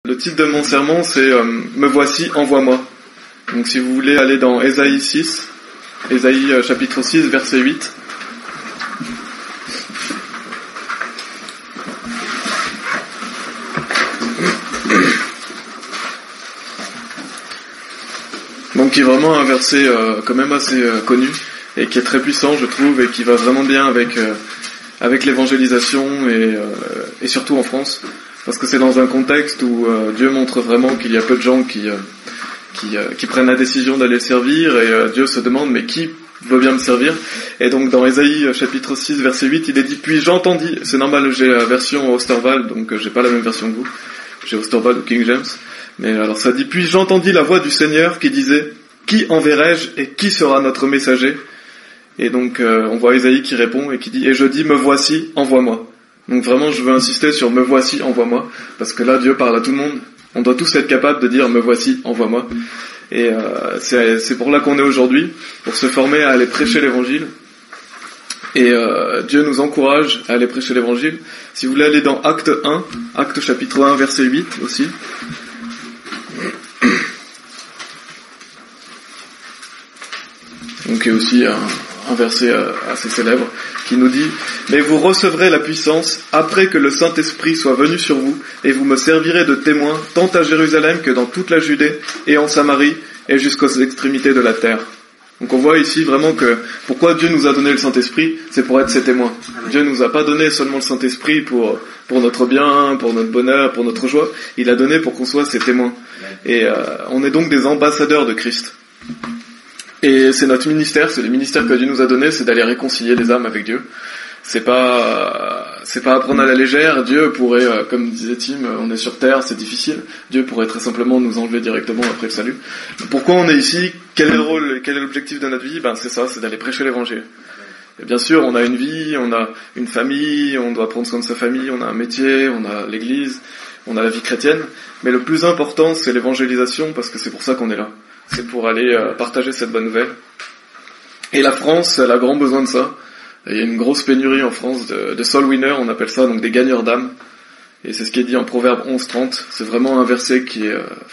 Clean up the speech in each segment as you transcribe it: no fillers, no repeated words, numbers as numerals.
Le titre de mon sermon, c'est Me voici, envoie-moi. Donc si vous voulez aller dans Ésaïe 6, Ésaïe chapitre 6, verset 8. Donc qui est vraiment un verset quand même assez connu et qui est très puissant, je trouve, et qui va vraiment bien avec l'évangélisation et surtout en France, parce que c'est dans un contexte où Dieu montre vraiment qu'il y a peu de gens qui prennent la décision d'aller le servir, et Dieu se demande mais qui veut bien me servir. Et donc dans Ésaïe chapitre 6 verset 8, il est dit puis j'entendis, c'est normal, j'ai la version Osterwald, donc j'ai pas la même version que vous, j'ai Osterwald ou King James, mais alors ça dit puis j'entendis la voix du Seigneur qui disait qui enverrai-je et qui sera notre messager? Et donc on voit Ésaïe qui répond et qui dit et je dis me voici, envoie-moi. Donc vraiment je veux insister sur me voici, envoie-moi, parce que là Dieu parle à tout le monde. On doit tous être capables de dire me voici, envoie-moi. Et c'est pour là qu'on est aujourd'hui, pour se former à aller prêcher l'évangile. Et Dieu nous encourage à aller prêcher l'évangile. Si vous voulez aller dans Acte 1, Acte chapitre 1 verset 8 aussi. Donc il y a aussi un verset assez célèbre qui nous dit « Mais vous recevrez la puissance après que le Saint-Esprit soit venu sur vous, et vous me servirez de témoins tant à Jérusalem que dans toute la Judée et en Samarie et jusqu'aux extrémités de la terre. » Donc on voit ici vraiment que pourquoi Dieu nous a donné le Saint-Esprit, c'est pour être ses témoins. Dieu nous a pas donné seulement le Saint-Esprit pour notre bien, pour notre bonheur, pour notre joie, il a donné pour qu'on soit ses témoins. Et on est donc des ambassadeurs de Christ. Et c'est notre ministère, c'est le ministère que Dieu nous a donné, c'est d'aller réconcilier les âmes avec Dieu. C'est pas à prendre à la légère. Dieu pourrait, comme disait Tim, on est sur terre, c'est difficile. Dieu pourrait très simplement nous enlever directement après le salut. Pourquoi on est ici? Quel est le rôle, quel est l'objectif de notre vie? C'est ça, c'est d'aller prêcher l'évangile. Et bien sûr, on a une vie, on a une famille, on doit prendre soin de sa famille, on a un métier, on a l'église, on a la vie chrétienne. Mais le plus important, c'est l'évangélisation, parce que c'est pour ça qu'on est là. C'est pour aller partager cette bonne nouvelle. Et la France, elle a grand besoin de ça. Il y a une grosse pénurie en France de soul winners, on appelle ça, donc des gagneurs d'âmes. Et c'est ce qui est dit en Proverbe 11:30. C'est vraiment un verset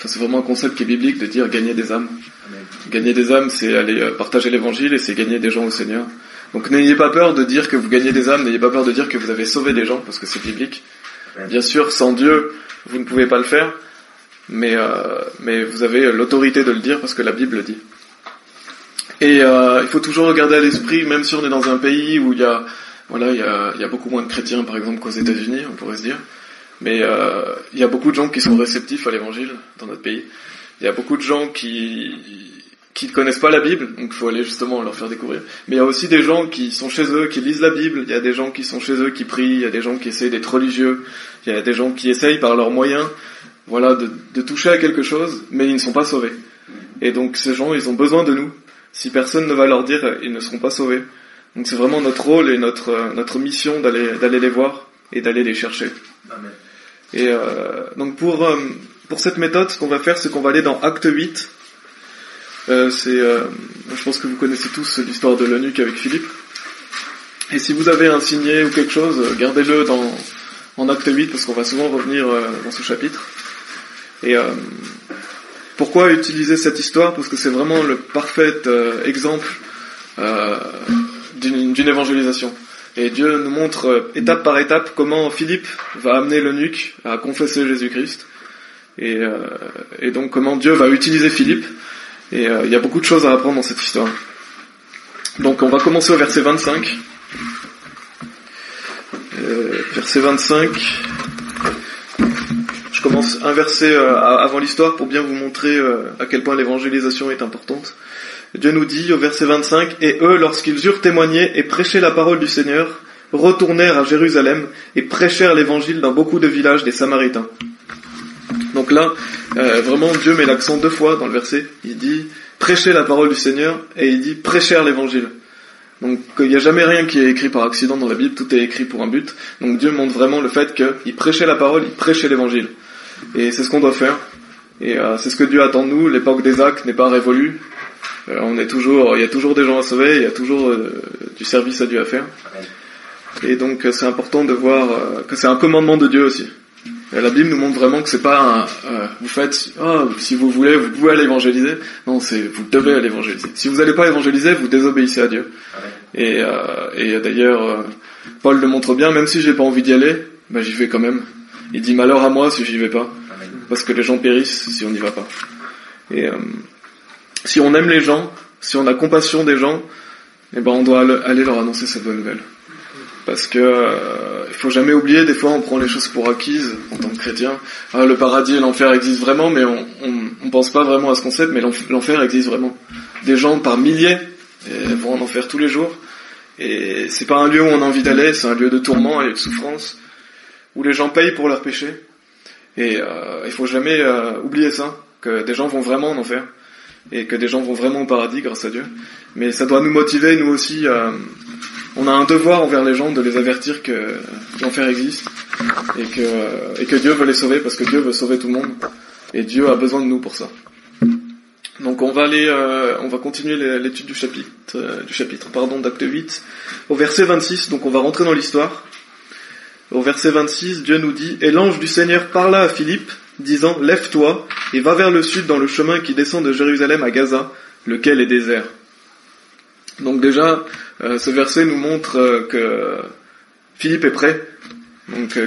c'est vraiment un concept qui est biblique de dire gagner des âmes. Amen. Gagner des âmes, c'est aller partager l'évangile et c'est gagner des gens au Seigneur. Donc n'ayez pas peur de dire que vous gagnez des âmes, n'ayez pas peur de dire que vous avez sauvé des gens, parce que c'est biblique. Amen. Bien sûr, sans Dieu, vous ne pouvez pas le faire. Mais vous avez l'autorité de le dire parce que la Bible le dit. Et il faut toujours regarder à l'esprit, même si on est dans un pays où il y a beaucoup moins de chrétiens, par exemple, qu'aux États-Unis, on pourrait se dire. Mais il y a beaucoup de gens qui sont réceptifs à l'évangile dans notre pays. Il y a beaucoup de gens qui ne connaissent pas la Bible, donc il faut aller justement leur faire découvrir. Mais il y a aussi des gens qui sont chez eux, qui lisent la Bible. Il y a des gens qui sont chez eux, qui prient. Il y a des gens qui essayent d'être religieux. Il y a des gens qui essayent par leurs moyens de toucher à quelque chose, mais ils ne sont pas sauvés. Et donc ces gens, ils ont besoin de nous. Si personne ne va leur dire, ils ne seront pas sauvés. Donc c'est vraiment notre rôle et notre mission d'aller les voir et d'aller les chercher. Amen. Et donc pour cette méthode, ce qu'on va faire, c'est qu'on va aller dans Acte 8. Je pense que vous connaissez tous l'histoire de l'eunuque avec Philippe. Et si vous avez un signet ou quelque chose, gardez-le en Acte 8, parce qu'on va souvent revenir dans ce chapitre. Et pourquoi utiliser cette histoire? Parce que c'est vraiment le parfait exemple d'une évangélisation. Et Dieu nous montre étape par étape comment Philippe va amener l'eunuque à confesser Jésus-Christ. Et donc comment Dieu va utiliser Philippe. Et il y a beaucoup de choses à apprendre dans cette histoire. Donc on va commencer au verset 25. Verset 25. Je commence un verset avant l'histoire pour bien vous montrer à quel point l'évangélisation est importante. Dieu nous dit au verset 25 « Et eux, lorsqu'ils eurent témoigné et prêché la parole du Seigneur, retournèrent à Jérusalem et prêchèrent l'évangile dans beaucoup de villages des Samaritains. » Donc là, vraiment Dieu met l'accent 2 fois dans le verset. Il dit « Prêchez la parole du Seigneur » et il dit « Prêchèrent l'évangile ». Donc il n'y a jamais rien qui est écrit par accident dans la Bible, tout est écrit pour un but. Donc Dieu montre vraiment le fait qu'il prêchait la parole, il prêchait l'évangile. Et c'est ce qu'on doit faire. Et c'est ce que Dieu attend de nous. L'époque d'Isaac n'est pas révolue. Il y a toujours des gens à sauver, il y a toujours du service à Dieu à faire. Et donc c'est important de voir que c'est un commandement de Dieu aussi. La Bible nous montre vraiment que c'est pas vous faites, si vous voulez, vous pouvez aller évangéliser. Non, vous devez aller évangéliser. Si vous n'allez pas évangéliser, vous désobéissez à Dieu. Et d'ailleurs, Paul le montre bien, même si j'ai pas envie d'y aller, j'y vais quand même. Il dit malheur à moi si j'y vais pas. Parce que les gens périssent si on n'y va pas. Et si on aime les gens, si on a compassion des gens, on doit aller leur annoncer cette bonne nouvelle. Parce que il faut jamais oublier, des fois on prend les choses pour acquises en tant que chrétien. Le paradis et l'enfer existent vraiment, mais on pense pas vraiment à ce concept, mais l'enfer existe vraiment. Des gens par milliers vont en enfer tous les jours, et c'est pas un lieu où on a envie d'aller, c'est un lieu de tourment, un lieu de souffrance, où les gens payent pour leurs péchés. Et il faut jamais oublier ça, que des gens vont vraiment en enfer, et que des gens vont vraiment au paradis grâce à Dieu. Mais ça doit nous motiver, nous aussi, on a un devoir envers les gens de les avertir que l'enfer existe et que Dieu veut les sauver parce que Dieu veut sauver tout le monde et Dieu a besoin de nous pour ça. Donc on va continuer l'étude du chapitre d'Acte 8 au verset 26. Donc on va rentrer dans l'histoire. Au verset 26, Dieu nous dit: et l'ange du Seigneur parla à Philippe disant: lève-toi et va vers le sud dans le chemin qui descend de Jérusalem à Gaza, lequel est désert. Donc déjà, ce verset nous montre que Philippe est prêt. Donc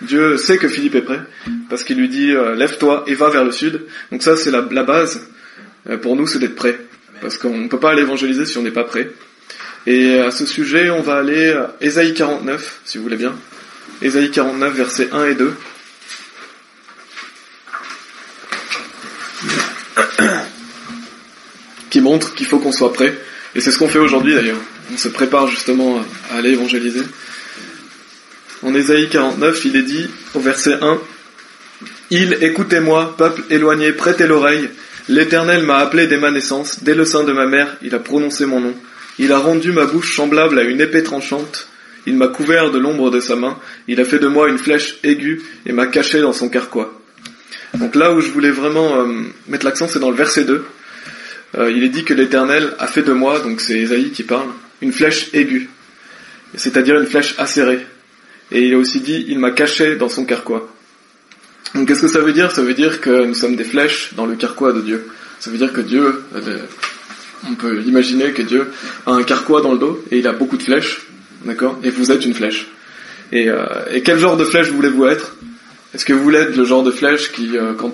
Dieu sait que Philippe est prêt, parce qu'il lui dit lève-toi et va vers le sud. Donc ça c'est la base pour nous, c'est d'être prêt, parce qu'on ne peut pas aller évangéliser si on n'est pas prêt. Et à ce sujet, on va aller à Ésaïe 49, si vous voulez bien. Ésaïe 49, versets 1 et 2. Qui montre qu'il faut qu'on soit prêt. Et c'est ce qu'on fait aujourd'hui d'ailleurs. On se prépare justement à aller évangéliser. En Ésaïe 49, il est dit au verset 1: écoutez-moi, peuple éloigné, prêtez l'oreille. L'Éternel m'a appelé dès ma naissance, dès le sein de ma mère, il a prononcé mon nom. Il a rendu ma bouche semblable à une épée tranchante. Il m'a couvert de l'ombre de sa main. Il a fait de moi une flèche aiguë et m'a caché dans son carquois. Donc là où je voulais vraiment mettre l'accent, c'est dans le verset 2. Il est dit que l'Éternel a fait de moi, donc c'est Ésaïe qui parle, une flèche aiguë, c'est-à-dire une flèche acérée. Et il a aussi dit, il m'a caché dans son carquois. Donc qu'est-ce que ça veut dire ? Ça veut dire que nous sommes des flèches dans le carquois de Dieu. Ça veut dire que Dieu, on peut imaginer que Dieu a un carquois dans le dos, et il a beaucoup de flèches, d'accord ? Et vous êtes une flèche. Et quel genre de flèche voulez-vous être ? Est-ce que vous voulez être le genre de flèche qui, quand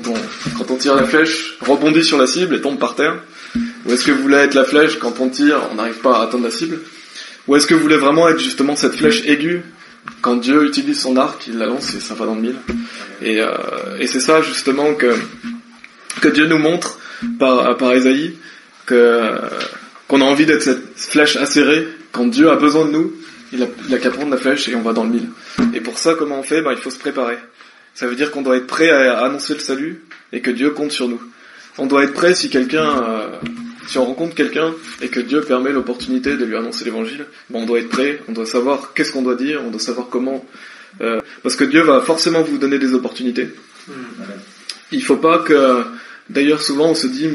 on tire la flèche, rebondit sur la cible et tombe par terre ? Ou est-ce que vous voulez être la flèche, quand on tire, on n'arrive pas à atteindre la cible ? Ou est-ce que vous voulez vraiment être justement cette flèche aiguë, quand Dieu utilise son arc, il la lance et ça va dans le mille ? Et c'est ça justement que Dieu nous montre par Ésaïe, qu'on a envie d'être cette flèche acérée. Quand Dieu a besoin de nous, il a qu'à prendre la flèche et on va dans le mille. Et pour ça, comment on fait ? Il faut se préparer. Ça veut dire qu'on doit être prêt à annoncer le salut et que Dieu compte sur nous. On doit être prêt si on rencontre quelqu'un et que Dieu permet l'opportunité de lui annoncer l'évangile, on doit être prêt, on doit savoir qu'est-ce qu'on doit dire, on doit savoir comment, parce que Dieu va forcément vous donner des opportunités. Il faut pas que, d'ailleurs souvent on se dit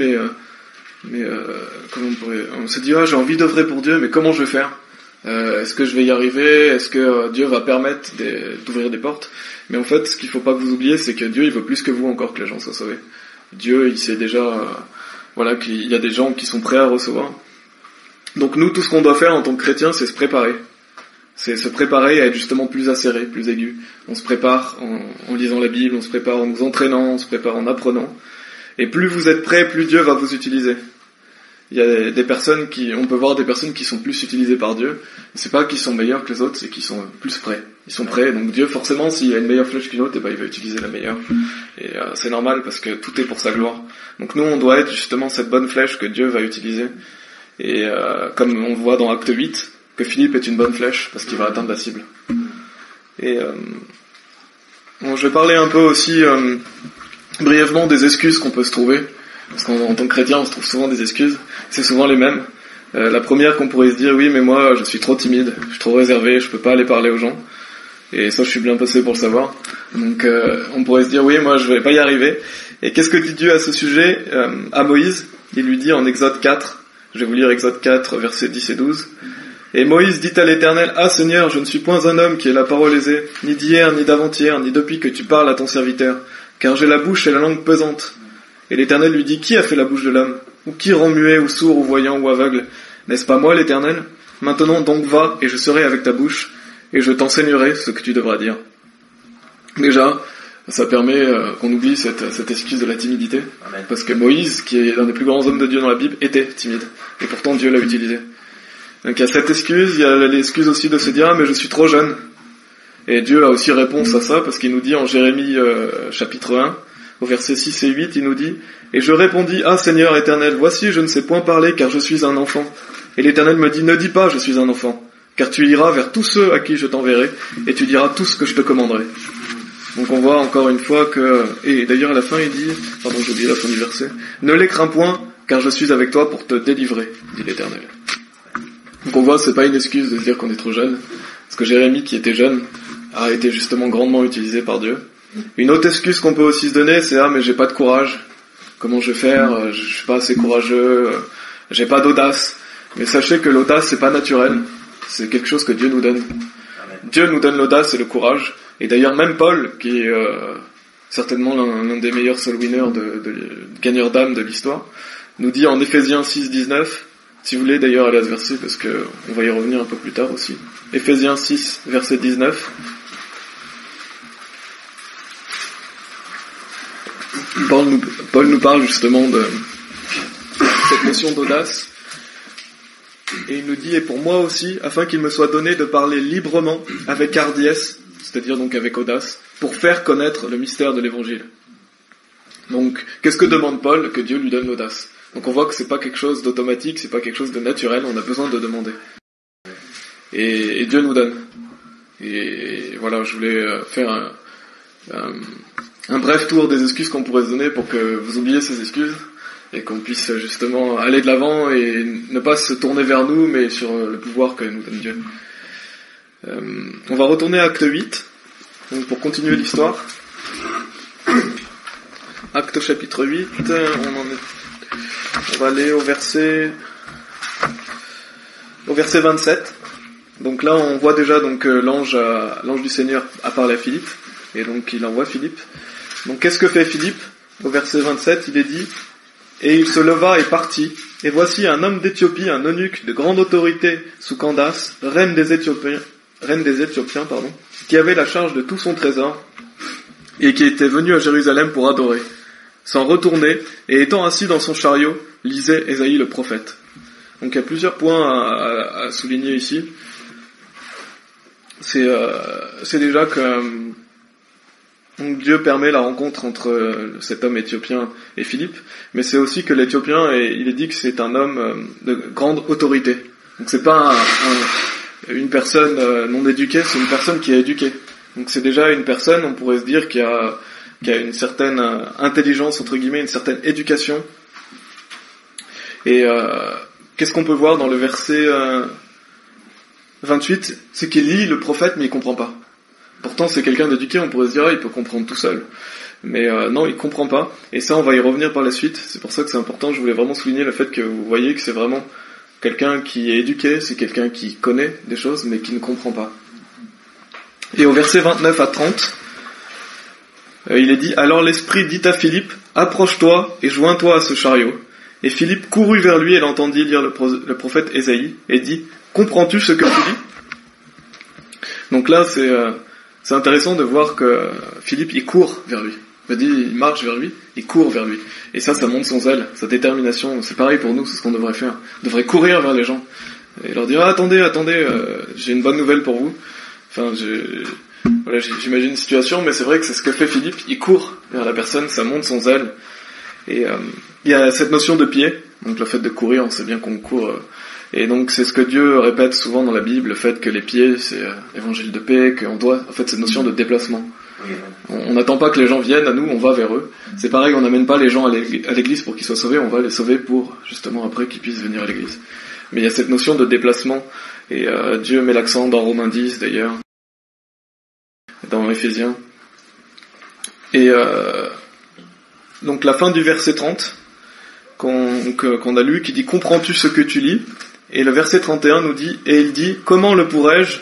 comment on se dit j'ai envie d'œuvrer pour Dieu, mais comment je vais faire ? Est-ce que je vais y arriver ? Est-ce que Dieu va permettre d'ouvrir des portes ? Mais en fait, ce qu'il faut pas que vous oubliez, c'est que Dieu, il veut plus que vous encore que les gens soient sauvés. Dieu, il sait déjà, qu'il y a des gens qui sont prêts à recevoir. Donc nous, tout ce qu'on doit faire en tant que chrétien, c'est se préparer. C'est se préparer à être justement plus acéré, plus aigu. On se prépare en lisant la Bible, on se prépare en nous entraînant, on se prépare en apprenant. Et plus vous êtes prêts, plus Dieu va vous utiliser. Il y a des personnes on peut voir des personnes qui sont plus utilisées par Dieu. C'est pas qu'ils sont meilleurs que les autres, c'est qu'ils sont plus prêts. Ils sont prêts, donc Dieu, forcément, s'il y a une meilleure flèche qu'une autre, il va utiliser la meilleure. Et c'est normal parce que tout est pour sa gloire. Donc nous, on doit être justement cette bonne flèche que Dieu va utiliser. Et comme on voit dans Acte 8, que Philippe est une bonne flèche parce qu'il va atteindre la cible. Et je vais parler un peu aussi brièvement des excuses qu'on peut se trouver. Parce qu'en tant que chrétien, on se trouve souvent des excuses. C'est souvent les mêmes. La première qu'on pourrait se dire, oui, mais moi, je suis trop timide, je suis trop réservé, je peux pas aller parler aux gens. Et ça, je suis bien placé pour le savoir. Donc, on pourrait se dire, oui, moi, je vais pas y arriver. Et qu'est-ce que dit Dieu à ce sujet à Moïse ? Il lui dit en Exode 4, je vais vous lire Exode 4, versets 10 et 12. Et Moïse dit à l'Éternel, ah Seigneur, je ne suis point un homme qui ait la parole aisée, ni d'hier, ni d'avant-hier, ni depuis que tu parles à ton serviteur, car j'ai la bouche et la langue pesante. Et l'Éternel lui dit, qui a fait la bouche de l'homme? Ou qui rend muet, ou sourd, ou voyant, ou aveugle? N'est-ce pas moi, l'Éternel? Maintenant donc va, et je serai avec ta bouche, et je t'enseignerai ce que tu devras dire. Déjà, ça permet qu'on oublie cette excuse de la timidité, Amen. parce que Moïse, qui est l'un des plus grands hommes de Dieu dans la Bible, était timide, et pourtant Dieu l'a utilisé. Donc il y a cette excuse, il y a l'excuse aussi de se dire, ah mais je suis trop jeune. Et Dieu a aussi réponse à ça, parce qu'il nous dit en Jérémie chapitre 1, au verset 6 et 8, il nous dit, et je répondis, ah Seigneur éternel, voici je ne sais point parler, car je suis un enfant. Et l'Éternel me dit, ne dis pas, je suis un enfant, car tu iras vers tous ceux à qui je t'enverrai, et tu diras tout ce que je te commanderai. Donc on voit encore une fois que, et d'ailleurs à la fin il dit, pardon j'ai oublié la fin du verset, ne les crains point, car je suis avec toi pour te délivrer, dit l'Éternel. Donc on voit, c'est pas une excuse de se dire qu'on est trop jeune, parce que Jérémie qui était jeune a été justement grandement utilisé par Dieu. Une autre excuse qu'on peut aussi se donner, c'est ah mais j'ai pas de courage, comment je vais faire, je suis pas assez courageux, j'ai pas d'audace. Mais sachez que l'audace c'est pas naturel, c'est quelque chose que Dieu nous donne. Dieu nous donne l'audace et le courage. Et d'ailleurs même Paul, qui est certainement l'un des meilleurs soul winners, gagneurs d'âme de l'histoire, nous dit en Éphésiens 6, 19, si vous voulez d'ailleurs aller à ce verset, parce que on va y revenir un peu plus tard aussi. Éphésiens 6, verset 19. Paul nous parle justement de cette notion d'audace. Et il nous dit, et pour moi aussi, afin qu'il me soit donné de parler librement, avec hardiesse, c'est-à-dire donc avec audace, pour faire connaître le mystère de l'Évangile. Donc, qu'est-ce que demande Paul? Que Dieu lui donne l'audace. Donc on voit que c'est pas quelque chose d'automatique, c'est pas quelque chose de naturel, on a besoin de demander. Et Dieu nous donne. Et voilà, je voulais faire un bref tour des excuses qu'on pourrait se donner pour que vous oubliez ces excuses et qu'on puisse justement aller de l'avant et ne pas se tourner vers nous, mais sur le pouvoir que nous donne Dieu. On va retourner à Acte 8, donc pour continuer l'histoire. Acte chapitre 8, on va aller au verset 27. Donc là, on voit déjà donc l'ange du Seigneur a parlé à Philippe, et donc il envoie Philippe. Donc qu'est-ce que fait Philippe? Au verset 27, il est dit, et il se leva et partit, et voici un homme d'Éthiopie, un eunuque de grande autorité sous Candace, reine des Éthiopiens, qui avait la charge de tout son trésor, et qui était venu à Jérusalem pour adorer. S'en retournait, et étant assis dans son chariot, lisait Ésaïe le prophète. Donc il y a plusieurs points à souligner ici. C'est déjà que donc Dieu permet la rencontre entre cet homme éthiopien et Philippe, mais c'est aussi que l'Éthiopien, il est dit que c'est un homme de grande autorité. Donc c'est pas une personne non éduquée, c'est une personne qui est éduquée. Donc c'est déjà une personne, on pourrait se dire, qui a une certaine intelligence, entre guillemets, une certaine éducation. Et qu'est-ce qu'on peut voir dans le verset 28? C'est qu'il lit le prophète, mais il comprend pas. Pourtant, c'est quelqu'un d'éduqué, on pourrait se dire, il peut comprendre tout seul. Mais non, il comprend pas. Et ça, on va y revenir par la suite. C'est pour ça que c'est important. Je voulais vraiment souligner le fait que vous voyez que c'est vraiment quelqu'un qui est éduqué, c'est quelqu'un qui connaît des choses, mais qui ne comprend pas. Et au verset 29 à 30, il est dit, alors l'Esprit dit à Philippe, approche-toi et joins-toi à ce chariot. Et Philippe courut vers lui et l'entendit lire le prophète Ésaïe, et dit, comprends-tu ce que tu lis? Donc là, c'est intéressant de voir que Philippe, il court vers lui. Il marche vers lui, il court vers lui. Et ça montre son zèle, sa détermination. C'est pareil pour nous, c'est ce qu'on devrait faire. On devrait courir vers les gens. Et leur dire, attendez, j'ai une bonne nouvelle pour vous. Enfin, j'imagine une situation, mais c'est vrai que c'est ce que fait Philippe. Il court vers la personne, ça montre son zèle. Et il y a cette notion de pied. Donc le fait de courir, on sait bien qu'on court... Et donc c'est ce que Dieu répète souvent dans la Bible, le fait que les pieds, c'est évangile de paix, qu'on doit, en fait, cette notion de déplacement. On n'attend pas que les gens viennent à nous, on va vers eux. C'est pareil, on n'amène pas les gens à l'église pour qu'ils soient sauvés, on va les sauver pour, justement, après qu'ils puissent venir à l'église. Mais il y a cette notion de déplacement, et Dieu met l'accent dans Romains 10, d'ailleurs, dans Éphésiens. Et donc la fin du verset 30, qu'on a lu, qui dit « Comprends-tu ce que tu lis ?» Et le verset 31 nous dit, et il dit, comment le pourrais-je,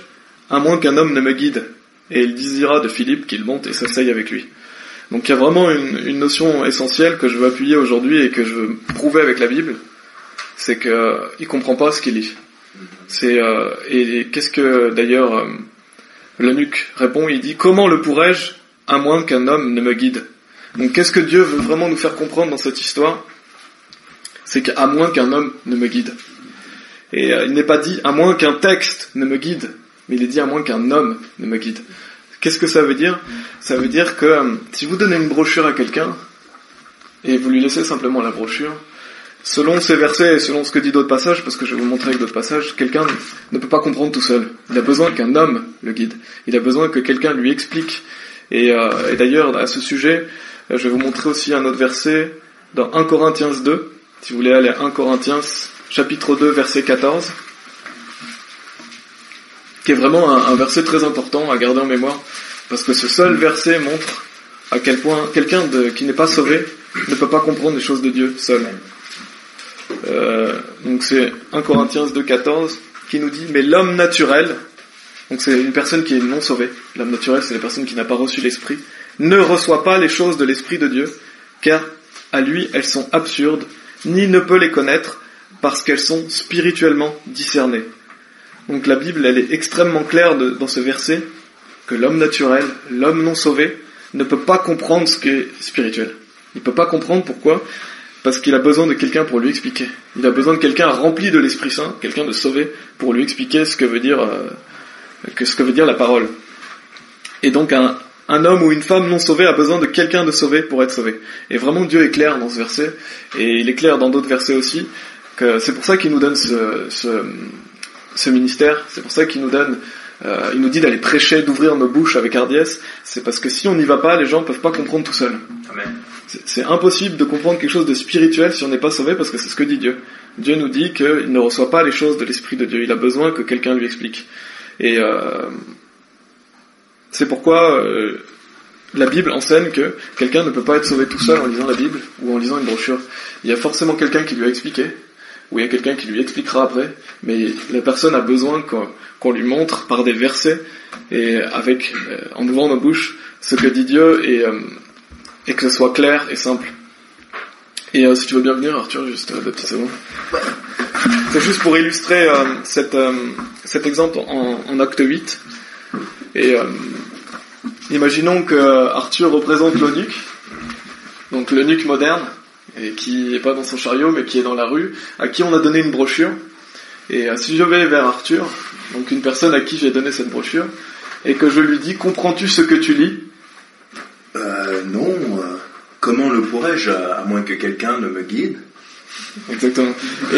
à moins qu'un homme ne me guide? Et il désira de Philippe qu'il monte et s'asseye avec lui. Donc il y a vraiment une notion essentielle que je veux appuyer aujourd'hui et que je veux prouver avec la Bible, c'est qu'il comprend pas ce qu'il lit. Et qu'est-ce que d'ailleurs l'eunuque répond? Il dit, comment le pourrais-je, à moins qu'un homme ne me guide? Donc qu'est-ce que Dieu veut vraiment nous faire comprendre dans cette histoire? C'est qu'à moins qu'un homme ne me guide. Et il n'est pas dit à moins qu'un texte ne me guide, mais il est dit à moins qu'un homme ne me guide. Qu'est-ce que ça veut dire? Ça veut dire que si vous donnez une brochure à quelqu'un, et vous lui laissez simplement la brochure, selon ces versets et selon ce que dit d'autres passages, parce que je vais vous montrer avec d'autres passages, quelqu'un ne peut pas comprendre tout seul. Il a besoin qu'un homme le guide. Il a besoin que quelqu'un lui explique. Et d'ailleurs, à ce sujet, je vais vous montrer aussi un autre verset dans 1 Corinthiens 2. Si vous voulez aller à 1 Corinthiens, chapitre 2, verset 14, qui est vraiment un verset très important à garder en mémoire, parce que ce seul verset montre à quel point quelqu'un qui n'est pas sauvé ne peut pas comprendre les choses de Dieu seul. Donc c'est 1 Corinthiens 2, 14, qui nous dit, mais l'homme naturel, donc c'est une personne qui est non sauvée, l'homme naturel c'est la personne qui n'a pas reçu l'Esprit, ne reçoit pas les choses de l'Esprit de Dieu, car à lui elles sont absurdes, ni ne peut les connaître, parce qu'elles sont spirituellement discernées. Donc la Bible, elle est extrêmement claire dans ce verset, que l'homme naturel, l'homme non sauvé, ne peut pas comprendre ce qui est spirituel. Il ne peut pas comprendre pourquoi? Parce qu'il a besoin de quelqu'un pour lui expliquer. Il a besoin de quelqu'un rempli de l'Esprit Saint, quelqu'un de sauvé, pour lui expliquer ce que veut dire la parole. Et donc un homme ou une femme non sauvée a besoin de quelqu'un de sauvé pour être sauvé. Et vraiment Dieu est clair dans ce verset, et il est clair dans d'autres versets aussi, que c'est pour ça qu'il nous donne ce ministère, c'est pour ça qu'il nous donne, il nous dit d'aller prêcher, d'ouvrir nos bouches avec hardiesse, c'est parce que si on n'y va pas, les gens ne peuvent pas comprendre tout seuls. Amen. C'est impossible de comprendre quelque chose de spirituel si on n'est pas sauvé, parce que c'est ce que dit Dieu. Dieu nous dit qu'il ne reçoit pas les choses de l'Esprit de Dieu, il a besoin que quelqu'un lui explique. Et c'est pourquoi la Bible enseigne que quelqu'un ne peut pas être sauvé tout seul en lisant la Bible ou en lisant une brochure. Il y a forcément quelqu'un qui lui a expliqué, ou il y a quelqu'un qui lui expliquera après, mais la personne a besoin qu'on lui montre par des versets et en ouvrant nos bouches ce que dit Dieu et que ce soit clair et simple. Et si tu veux bien venir, Arthur, juste 2 petites secondes. C'est juste pour illustrer cet exemple en acte 8. Et imaginons que Arthur représente l'eunuque, donc l'eunuque moderne, et qui n'est pas dans son chariot mais qui est dans la rue, à qui on a donné une brochure. Et si je vais vers Arthur, donc une personne à qui j'ai donné cette brochure, et que je lui dis, comprends-tu ce que tu lis? Non, comment le pourrais-je, à moins que quelqu'un ne me guide? Exactement. Et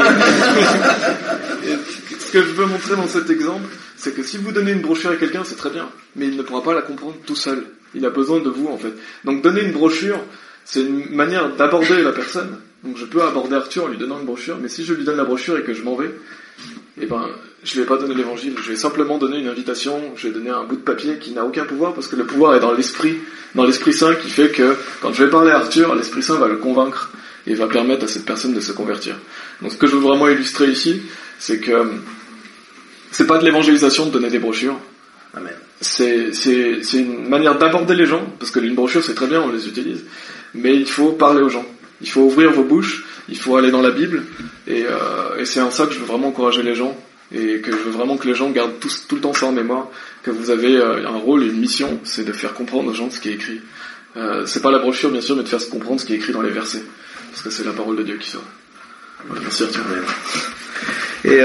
ce que je veux montrer dans cet exemple, c'est que si vous donnez une brochure à quelqu'un, c'est très bien, mais il ne pourra pas la comprendre tout seul. Il a besoin de vous, en fait. Donc donner une brochure, c'est une manière d'aborder la personne. Donc je peux aborder Arthur en lui donnant une brochure, mais si je lui donne la brochure et que je m'en vais, je ne vais pas donner l'évangile, je vais simplement donner une invitation, je vais donner un bout de papier qui n'a aucun pouvoir, parce que le pouvoir est dans l'Esprit Saint, qui fait que quand je vais parler à Arthur, l'Esprit Saint va le convaincre et va permettre à cette personne de se convertir. Donc ce que je veux vraiment illustrer ici, c'est que c'est pas de l'évangélisation de donner des brochures. Amen. C'est une manière d'aborder les gens, parce que une brochure c'est très bien, on les utilise, mais il faut parler aux gens. Il faut ouvrir vos bouches, il faut aller dans la Bible, et c'est en ça que je veux vraiment encourager les gens, et que je veux vraiment que les gens gardent tout le temps ça en mémoire, que vous avez un rôle et une mission, c'est de faire comprendre aux gens ce qui est écrit. C'est pas la brochure bien sûr, mais de faire comprendre ce qui est écrit dans les versets, parce que c'est la parole de Dieu qui sauve. Voilà, merci Arthur. Et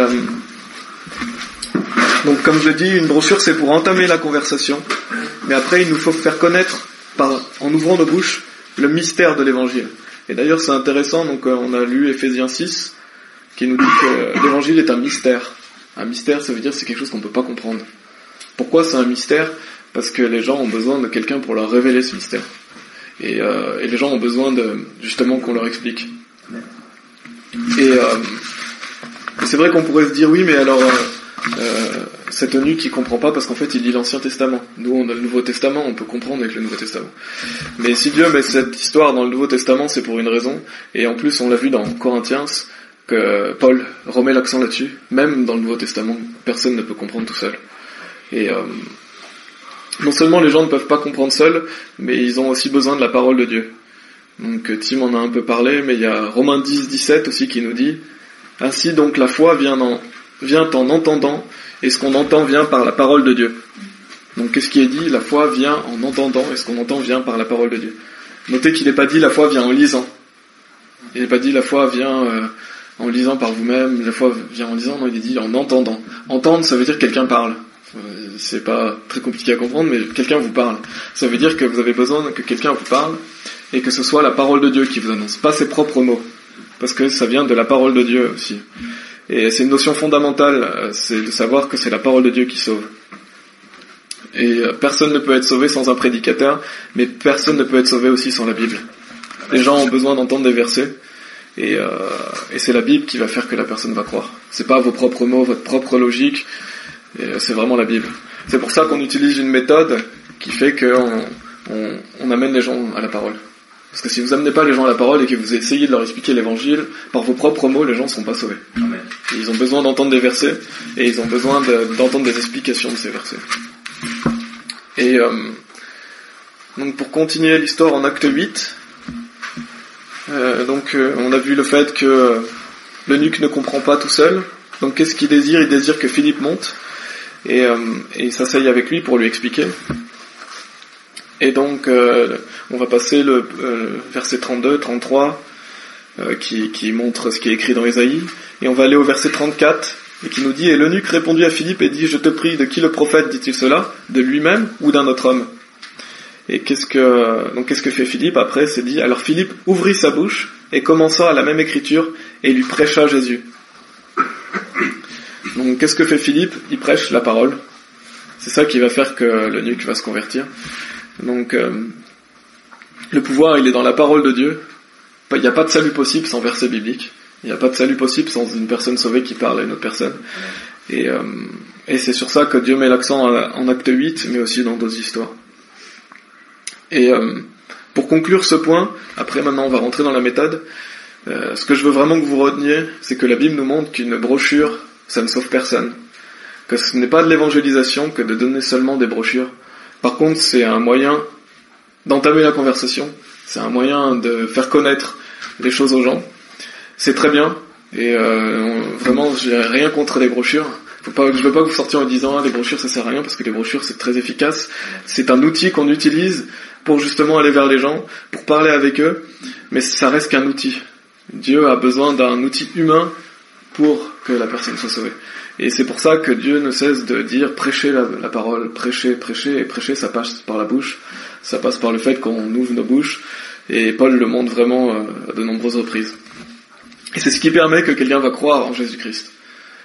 donc comme je dis, une brochure c'est pour entamer la conversation, mais après il nous faut faire connaître, en ouvrant nos bouches, le mystère de l'évangile. Et d'ailleurs c'est intéressant, donc on a lu Ephésiens 6, qui nous dit que l'évangile est un mystère. Un mystère, ça veut dire que c'est quelque chose qu'on ne peut pas comprendre. Pourquoi c'est un mystère? Parce que les gens ont besoin de quelqu'un pour leur révéler ce mystère. Et les gens ont besoin justement qu'on leur explique. Et c'est vrai qu'on pourrait se dire, oui, mais alors cet eunuque qui comprend pas parce qu'en fait il lit l'Ancien Testament. Nous on a le Nouveau Testament, on peut comprendre avec le Nouveau Testament. Mais si Dieu met cette histoire dans le Nouveau Testament, c'est pour une raison. Et en plus on l'a vu dans Corinthiens, que Paul remet l'accent là-dessus. Même dans le Nouveau Testament, personne ne peut comprendre tout seul. Et non seulement les gens ne peuvent pas comprendre seuls, mais ils ont aussi besoin de la parole de Dieu. Donc Tim en a un peu parlé, mais il y a Romains 10, 17 aussi qui nous dit « Ainsi donc la foi vient en entendant, et ce qu'on entend vient par la parole de Dieu. » Donc qu'est-ce qui est dit? La foi vient en entendant, et ce qu'on entend vient par la parole de Dieu. Notez qu'il n'est pas dit la foi vient en lisant. Il n'est pas dit la foi vient en lisant par vous-même, la foi vient en lisant, non, il est dit en entendant. Entendre, ça veut dire que quelqu'un parle. C'est pas très compliqué à comprendre, mais quelqu'un vous parle. Ça veut dire que vous avez besoin que quelqu'un vous parle, et que ce soit la parole de Dieu qui vous annonce, pas ses propres mots. Parce que ça vient de la parole de Dieu aussi. Et c'est une notion fondamentale, c'est de savoir que c'est la parole de Dieu qui sauve. Et personne ne peut être sauvé sans un prédicateur, mais personne ne peut être sauvé aussi sans la Bible. Les gens ont besoin d'entendre des versets, et c'est la Bible qui va faire que la personne va croire. C'est pas vos propres mots, votre propre logique, c'est vraiment la Bible. C'est pour ça qu'on utilise une méthode qui fait qu'on amène les gens à la parole. Parce que si vous amenez pas les gens à la parole et que vous essayez de leur expliquer l'évangile, par vos propres mots, les gens ne seront pas sauvés. Amen. Ils ont besoin d'entendre des versets, et ils ont besoin d'entendre des explications de ces versets. Et donc pour continuer l'histoire en acte 8, on a vu le fait que l'eunuque ne comprend pas tout seul. Donc qu'est-ce qu'il désire? Il désire que Philippe monte et s'asseye avec lui pour lui expliquer. Et donc on va passer le verset 32, 33 qui montre ce qui est écrit dans Ésaïe, et on va aller au verset 34 et qui nous dit « Et l'eunuque répondit à Philippe et dit « Je te prie, de qui le prophète dit-il cela? De lui-même ou d'un autre homme ?» Et qu'est-ce que fait Philippe après? C'est dit « Alors Philippe ouvrit sa bouche et commença à la même écriture et lui prêcha Jésus. » Donc qu'est-ce que fait Philippe? Il prêche la parole. C'est ça qui va faire que l'eunuque va se convertir. Donc le pouvoir, il est dans la parole de Dieu. Il n'y a pas de salut possible sans verset biblique. Il n'y a pas de salut possible sans une personne sauvée qui parle à une autre personne. Et c'est sur ça que Dieu met l'accent en acte 8, mais aussi dans d'autres histoires. Et pour conclure ce point, après maintenant on va rentrer dans la méthode, ce que je veux vraiment que vous reteniez, c'est que la Bible nous montre qu'une brochure, ça ne sauve personne. Que ce n'est pas de l'évangélisation que de donner seulement des brochures. Par contre, c'est un moyen d'entamer la conversation, c'est un moyen de faire connaître les choses aux gens. C'est très bien, et vraiment, j'ai rien contre les brochures. Je veux pas que vous sortiez en disant les brochures ça sert à rien, parce que les brochures c'est très efficace. C'est un outil qu'on utilise pour justement aller vers les gens, pour parler avec eux, mais ça reste qu'un outil. Dieu a besoin d'un outil humain pour que la personne soit sauvée. Et c'est pour ça que Dieu ne cesse de dire prêchez la parole, prêchez, et prêcher ça passe par la bouche, ça passe par le fait qu'on ouvre nos bouches, et Paul le montre vraiment à de nombreuses reprises. Et c'est ce qui permet que quelqu'un va croire en Jésus-Christ.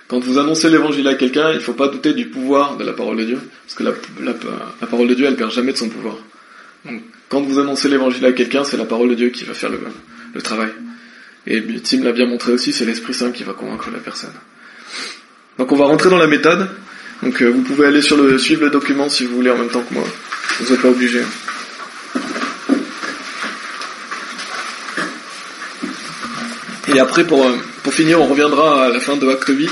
Quand vous annoncez l'évangile à quelqu'un, il ne faut pas douter du pouvoir de la parole de Dieu, parce que la parole de Dieu, elle perd jamais de son pouvoir. Donc, quand vous annoncez l'évangile à quelqu'un, c'est la parole de Dieu qui va faire le travail. Et Tim l'a bien montré aussi, c'est l'Esprit Saint qui va convaincre la personne. Donc on va rentrer dans la méthode. Donc vous pouvez aller suivre le document si vous voulez en même temps que moi. Vous n'êtes pas obligé. Et après, pour finir, on reviendra à la fin de Acte 8.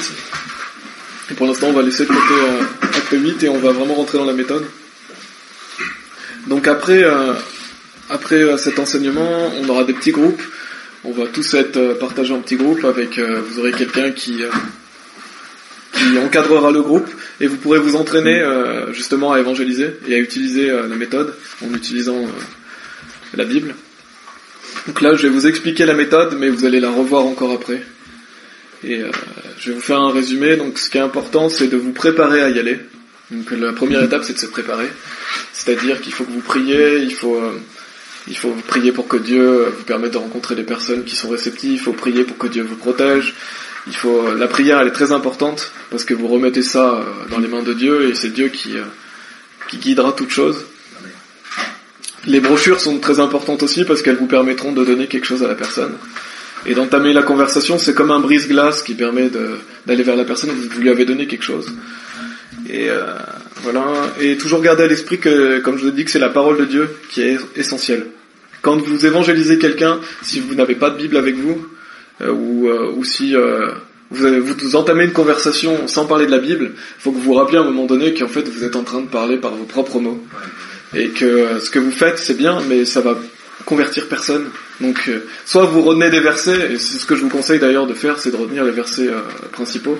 Et pour l'instant, on va laisser de côté Acte 8 et on va vraiment rentrer dans la méthode. Donc après cet enseignement, on aura des petits groupes. On va tous être partagés en petits groupes avec, vous aurez quelqu'un qui encadrera le groupe et vous pourrez vous entraîner justement à évangéliser et à utiliser la méthode en utilisant la Bible. Donc là, je vais vous expliquer la méthode, mais vous allez la revoir encore après. Et je vais vous faire un résumé. Donc ce qui est important, c'est de vous préparer à y aller. Donc la première étape, c'est de se préparer. C'est-à-dire qu'il faut que vous priez, il faut prier pour que Dieu vous permette de rencontrer des personnes qui sont réceptives, il faut prier pour que Dieu vous protège. La prière, elle est très importante, parce que vous remettez ça dans les mains de Dieu, et c'est Dieu qui guidera toute chose. Les brochures sont très importantes aussi, parce qu'elles vous permettront de donner quelque chose à la personne. Et d'entamer la conversation, c'est comme un brise-glace qui permet d'aller vers la personne, vous lui avez donné quelque chose. Et voilà. Et toujours garder à l'esprit que, comme je vous ai dit, que c'est la parole de Dieu qui est essentielle. Quand vous évangélisez quelqu'un, si vous n'avez pas de Bible avec vous, ou si vous entamez une conversation sans parler de la Bible, il faut que vous vous rappeliez à un moment donné qu'en fait vous êtes en train de parler par vos propres mots. Et que ce que vous faites c'est bien, mais ça va convertir personne. Donc soit vous retenez des versets, et c'est ce que je vous conseille d'ailleurs de faire, c'est de retenir les versets principaux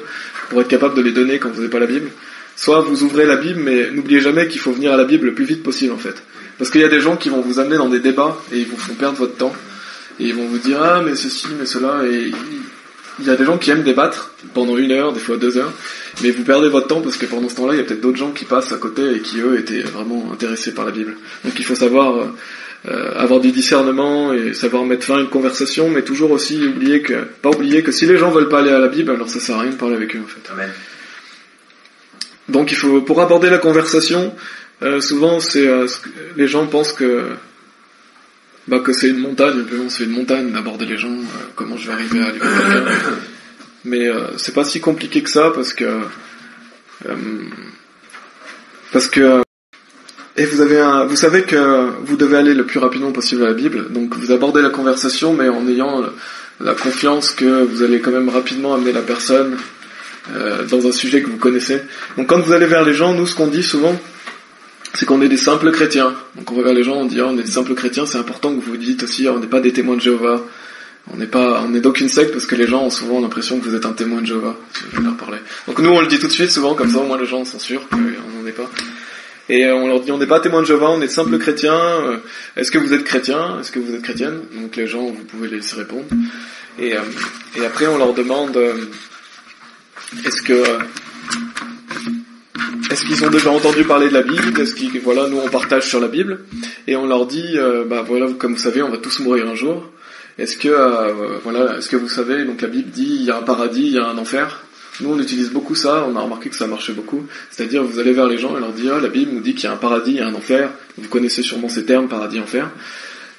pour être capable de les donner quand vous n'avez pas la Bible. Soit vous ouvrez la Bible, mais n'oubliez jamais qu'il faut venir à la Bible le plus vite possible en fait. Parce qu'il y a des gens qui vont vous amener dans des débats et ils vous font perdre votre temps. Et ils vont vous dire ah mais ceci, mais cela, et il y a des gens qui aiment débattre pendant 1 heure, des fois 2 heures, mais vous perdez votre temps parce que pendant ce temps-là, il y a peut-être d'autres gens qui passent à côté et qui eux étaient vraiment intéressés par la Bible. Donc il faut savoir avoir du discernement et savoir mettre fin à une conversation, mais toujours aussi pas oublier que si les gens veulent pas aller à la Bible, alors ça sert à rien de parler avec eux en fait. Amen. Donc il faut, pour aborder la conversation, souvent les gens pensent que c'est une montagne, c'est une montagne d'aborder les gens, comment je vais arriver à aller voir quelqu'un. Mais c'est pas si compliqué que ça parce que et vous savez que vous devez aller le plus rapidement possible à la Bible, donc vous abordez la conversation mais en ayant la confiance que vous allez quand même rapidement amener la personne dans un sujet que vous connaissez. Donc quand vous allez vers les gens, nous ce qu'on dit souvent, c'est qu'on est des simples chrétiens. Donc on va vers les gens, on dit on est des simples chrétiens, c'est important que vous dites aussi on n'est pas des témoins de Jéhovah. On n'est d'aucune secte parce que les gens ont souvent l'impression que vous êtes un témoin de Jéhovah. Je vais leur parler. Donc nous on le dit tout de suite souvent comme ça au moins les gens sont sûrs qu'on n'en est pas. Et on leur dit on n'est pas témoin de Jéhovah, on est de simples chrétiens. Est-ce que vous êtes chrétien? Est-ce que vous êtes chrétienne? Donc les gens vous pouvez les laisser répondre. Et après on leur demande est-ce qu'ils ont déjà entendu parler de la Bible? Voilà, nous on partage sur la Bible et on leur dit, voilà, comme vous savez, on va tous mourir un jour. Est-ce que vous savez, donc la Bible dit, il y a un paradis, il y a un enfer. Nous on utilise beaucoup ça, on a remarqué que ça marchait beaucoup. C'est-à-dire, vous allez vers les gens et leur dire, la Bible nous dit qu'il y a un paradis, il y a un enfer. Vous connaissez sûrement ces termes, paradis, enfer.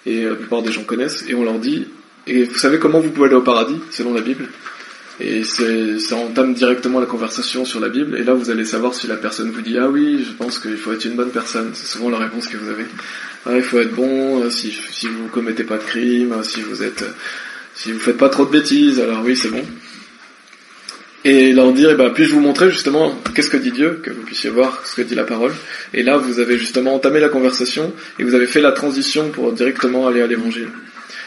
Et la plupart des gens connaissent. Et on leur dit, et vous savez comment vous pouvez aller au paradis, selon la Bible? Et ça entame directement la conversation sur la Bible, et là vous allez savoir si la personne vous dit ah oui, je pense qu'il faut être une bonne personne, c'est souvent la réponse que vous avez. Ah, il faut être bon, si vous commettez pas de crime, si vous faites pas trop de bêtises, alors oui c'est bon. Et leur dire puis-je vous montrer justement qu'est-ce que dit Dieu, que vous puissiez voir ce que dit la parole. Et là vous avez justement entamé la conversation et vous avez fait la transition pour directement aller à l'évangile.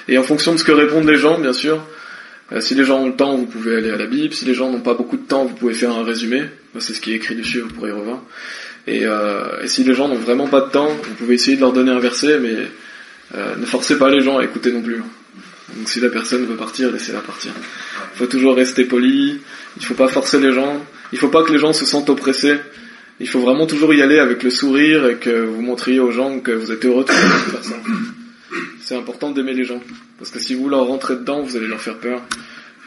Et en fonction de ce que répondent les gens, bien sûr, si les gens ont le temps, vous pouvez aller à la Bible. Si les gens n'ont pas beaucoup de temps, vous pouvez faire un résumé. C'est ce qui est écrit dessus, vous pourrez y revoir. Et si les gens n'ont vraiment pas de temps, vous pouvez essayer de leur donner un verset, mais ne forcez pas les gens à écouter non plus. Donc si la personne veut partir, laissez-la partir. Il faut toujours rester poli, il ne faut pas forcer les gens, il ne faut pas que les gens se sentent oppressés. Il faut vraiment toujours y aller avec le sourire et que vous montriez aux gens que vous êtes heureux de faire ça. C'est important d'aimer les gens, parce que si vous leur rentrez dedans, vous allez leur faire peur.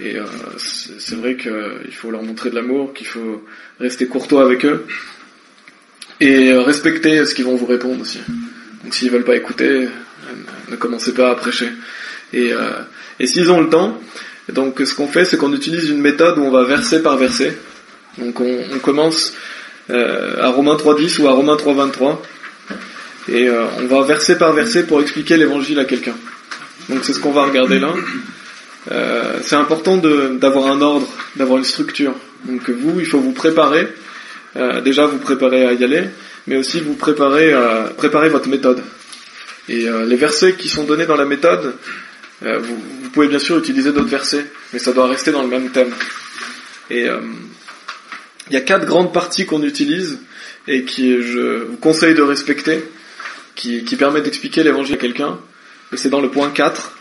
Et c'est vrai qu'il faut leur montrer de l'amour, qu'il faut rester courtois avec eux, et respecter ce qu'ils vont vous répondre aussi. Donc s'ils veulent pas écouter, ne commencez pas à prêcher. Et s'ils ont le temps, donc ce qu'on fait, c'est qu'on utilise une méthode où on va verset par verset. Donc on commence à Romains 3.10 ou à Romains 3.23. Et on va verset par verset pour expliquer l'évangile à quelqu'un. Donc c'est ce qu'on va regarder là. C'est important d'avoir un ordre, d'avoir une structure. Donc vous, il faut vous préparer. Déjà vous préparer à y aller, mais aussi vous préparer votre méthode. Et les versets qui sont donnés dans la méthode, vous pouvez bien sûr utiliser d'autres versets, mais ça doit rester dans le même thème. Et il y a 4 grandes parties qu'on utilise et je vous conseille de respecter, qui permet d'expliquer l'évangile à quelqu'un, et c'est dans le point 4.